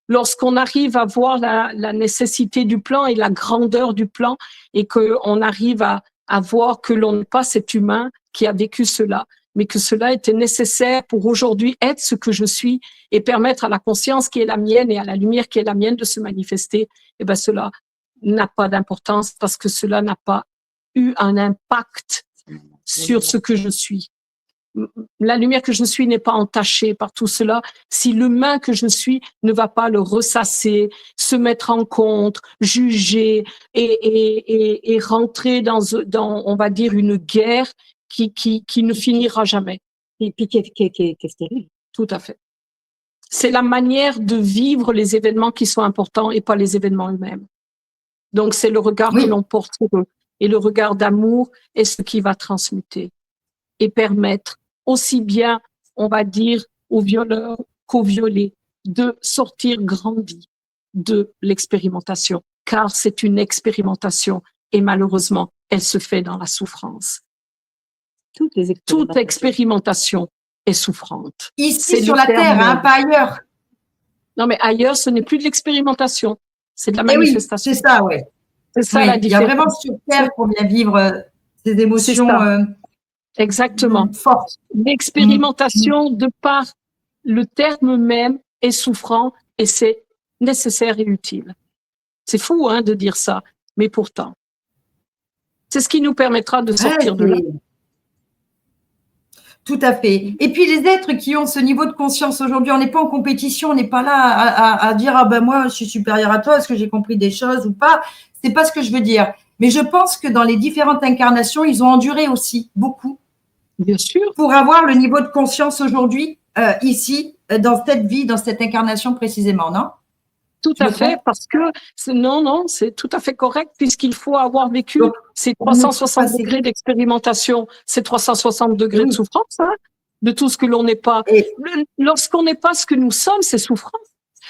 lorsqu'on arrive à voir la nécessité du plan et la grandeur du plan et qu'on arrive à voir que l'on n'est pas cet humain qui a vécu cela, mais que cela était nécessaire pour aujourd'hui être ce que je suis et permettre à la conscience qui est la mienne et à la lumière qui est la mienne de se manifester, et ben cela n'a pas d'importance parce que cela n'a pas eu un impact sur ce que je suis. La lumière que je suis n'est pas entachée par tout cela si l'humain que je suis ne va pas le ressasser, se mettre en contre, juger et rentrer dans, on va dire, une guerre qui ne finira jamais. Et puis qui est stérile. Tout à fait. C'est la manière de vivre les événements qui sont importants et pas les événements eux-mêmes. Donc c'est le regard que l'on porte sur eux. Et le regard d'amour est ce qui va transmuter et permettre aussi bien, on va dire, aux violeurs qu'aux violés de sortir grandis de l'expérimentation, car c'est une expérimentation et malheureusement, elle se fait dans la souffrance. Toute expérimentation est souffrante. Ici, sur la Terre, pas ailleurs. Non, mais ailleurs, ce n'est plus de l'expérimentation, c'est de la manifestation. Oui, c'est ça, oui. C'est ça la différence. Il y a vraiment sur Terre qu'on vient vivre ces émotions exactement fortes. L'expérimentation, de par le terme même, est souffrant et c'est nécessaire et utile. C'est fou de dire ça, mais pourtant, c'est ce qui nous permettra de sortir de là. Tout à fait. Et puis les êtres qui ont ce niveau de conscience aujourd'hui, on n'est pas en compétition, on n'est pas là à dire moi je suis supérieur à toi, est-ce que j'ai compris des choses ou pas. C'est pas ce que je veux dire. Mais je pense que dans les différentes incarnations, ils ont enduré aussi beaucoup. Bien sûr. Pour avoir le niveau de conscience aujourd'hui ici dans cette vie, dans cette incarnation précisément, non? Tout à fait, parce que non, c'est tout à fait correct puisqu'il faut avoir vécu ces 360 degrés d'expérimentation, ces 360 degrés de souffrance, de tout ce que l'on n'est pas. Lorsqu'on n'est pas ce que nous sommes, c'est souffrance.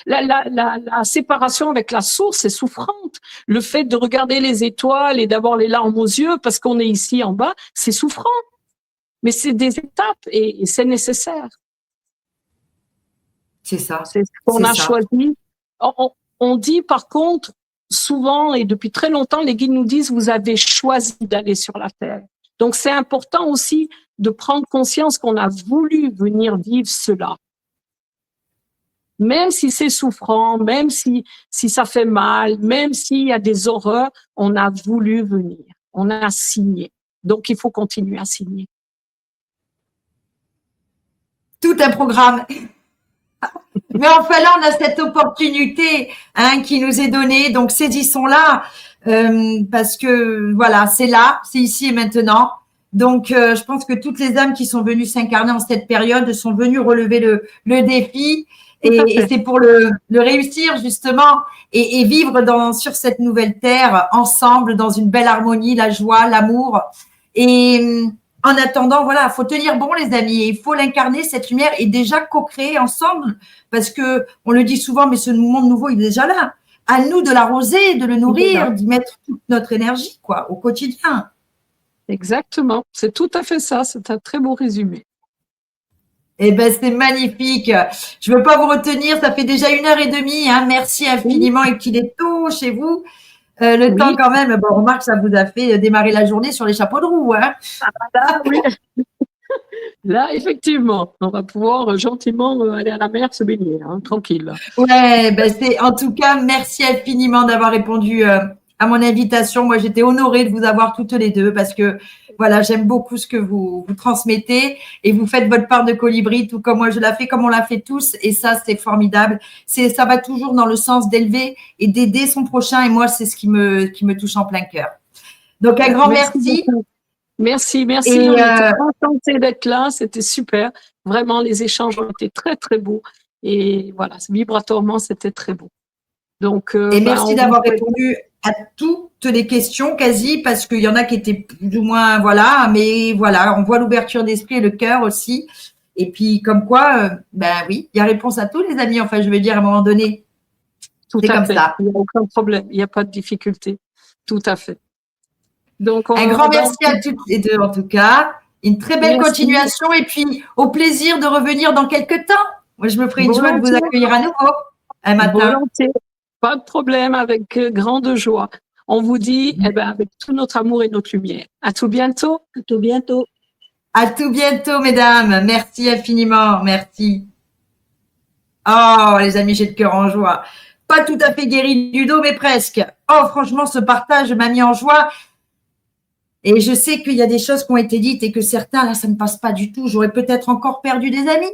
La séparation avec la source est souffrante. Le fait de regarder les étoiles et d'avoir les larmes aux yeux parce qu'on est ici en bas, c'est souffrant. Mais c'est des étapes et c'est nécessaire. C'est ça. C'est ce qu'on a choisi. On dit par contre, souvent et depuis très longtemps, les guides nous disent, vous avez choisi d'aller sur la Terre. Donc c'est important aussi de prendre conscience qu'on a voulu venir vivre cela. Même si c'est souffrant, même si ça fait mal, même s'il y a des horreurs, on a voulu venir. On a signé. Donc il faut continuer à signer. Tout un programme. Mais enfin là, on a cette opportunité qui nous est donnée, donc saisissons-la parce que voilà, c'est là, c'est ici et maintenant. Donc, je pense que toutes les âmes qui sont venues s'incarner en cette période sont venues relever le défi et c'est pour le réussir justement et vivre sur cette nouvelle terre ensemble dans une belle harmonie, la joie, l'amour et en attendant, voilà, faut tenir bon les amis, il faut l'incarner cette lumière et déjà co-créer ensemble parce que on le dit souvent, mais ce monde nouveau il est déjà là. À nous de l'arroser, de le nourrir, d'y mettre toute notre énergie quoi au quotidien. Exactement, c'est tout à fait ça, c'est un très beau résumé. Eh ben c'est magnifique. Je veux pas vous retenir, ça fait déjà 1h30. Hein. Merci infiniment et qu'il est tôt chez vous. Le temps quand même, bon, remarque, ça vous a fait démarrer la journée sur les chapeaux de roue. Hein. Là, oui. Là, effectivement, on va pouvoir gentiment aller à la mer se baigner, hein, tranquille. Ouais, ben en tout cas, merci infiniment d'avoir répondu à mon invitation. Moi, j'étais honorée de vous avoir toutes les deux parce que voilà, j'aime beaucoup ce que vous transmettez et vous faites votre part de colibri, tout comme moi je la fais, comme on l'a fait tous. Et ça, c'est formidable. Ça va toujours dans le sens d'élever et d'aider son prochain. Et moi, c'est ce qui me touche en plein cœur. Donc, un grand merci. Merci. Et on était enchantés d'être là. C'était super. Vraiment, les échanges ont été très, très beaux. Et voilà, vibratoirement, c'était très beau. Donc, et merci d'avoir répondu à toutes les questions quasi parce qu'il y en a qui étaient plus ou moins voilà, mais voilà, on voit l'ouverture d'esprit et le cœur aussi. Et puis comme quoi, ben oui, il y a réponse à tous les amis. Enfin, je veux dire à un moment donné, c'est comme ça. Il n'y a aucun problème, il n'y a pas de difficulté. Tout à fait. Donc, un grand merci à toutes les deux en tout cas. Une très belle continuation et puis au plaisir de revenir dans quelques temps. Moi, je me ferai une joie de vous accueillir à nouveau un matin. Volontiers. Pas de problème, avec grande joie. On vous dit, avec tout notre amour et notre lumière. À tout bientôt. À tout bientôt. À tout bientôt, mesdames. Merci infiniment. Merci. Oh, les amis, j'ai le cœur en joie. Pas tout à fait guéri du dos, mais presque. Oh, franchement, ce partage m'a mis en joie. Et je sais qu'il y a des choses qui ont été dites et que certains, là, ça ne passe pas du tout. J'aurais peut-être encore perdu des amis.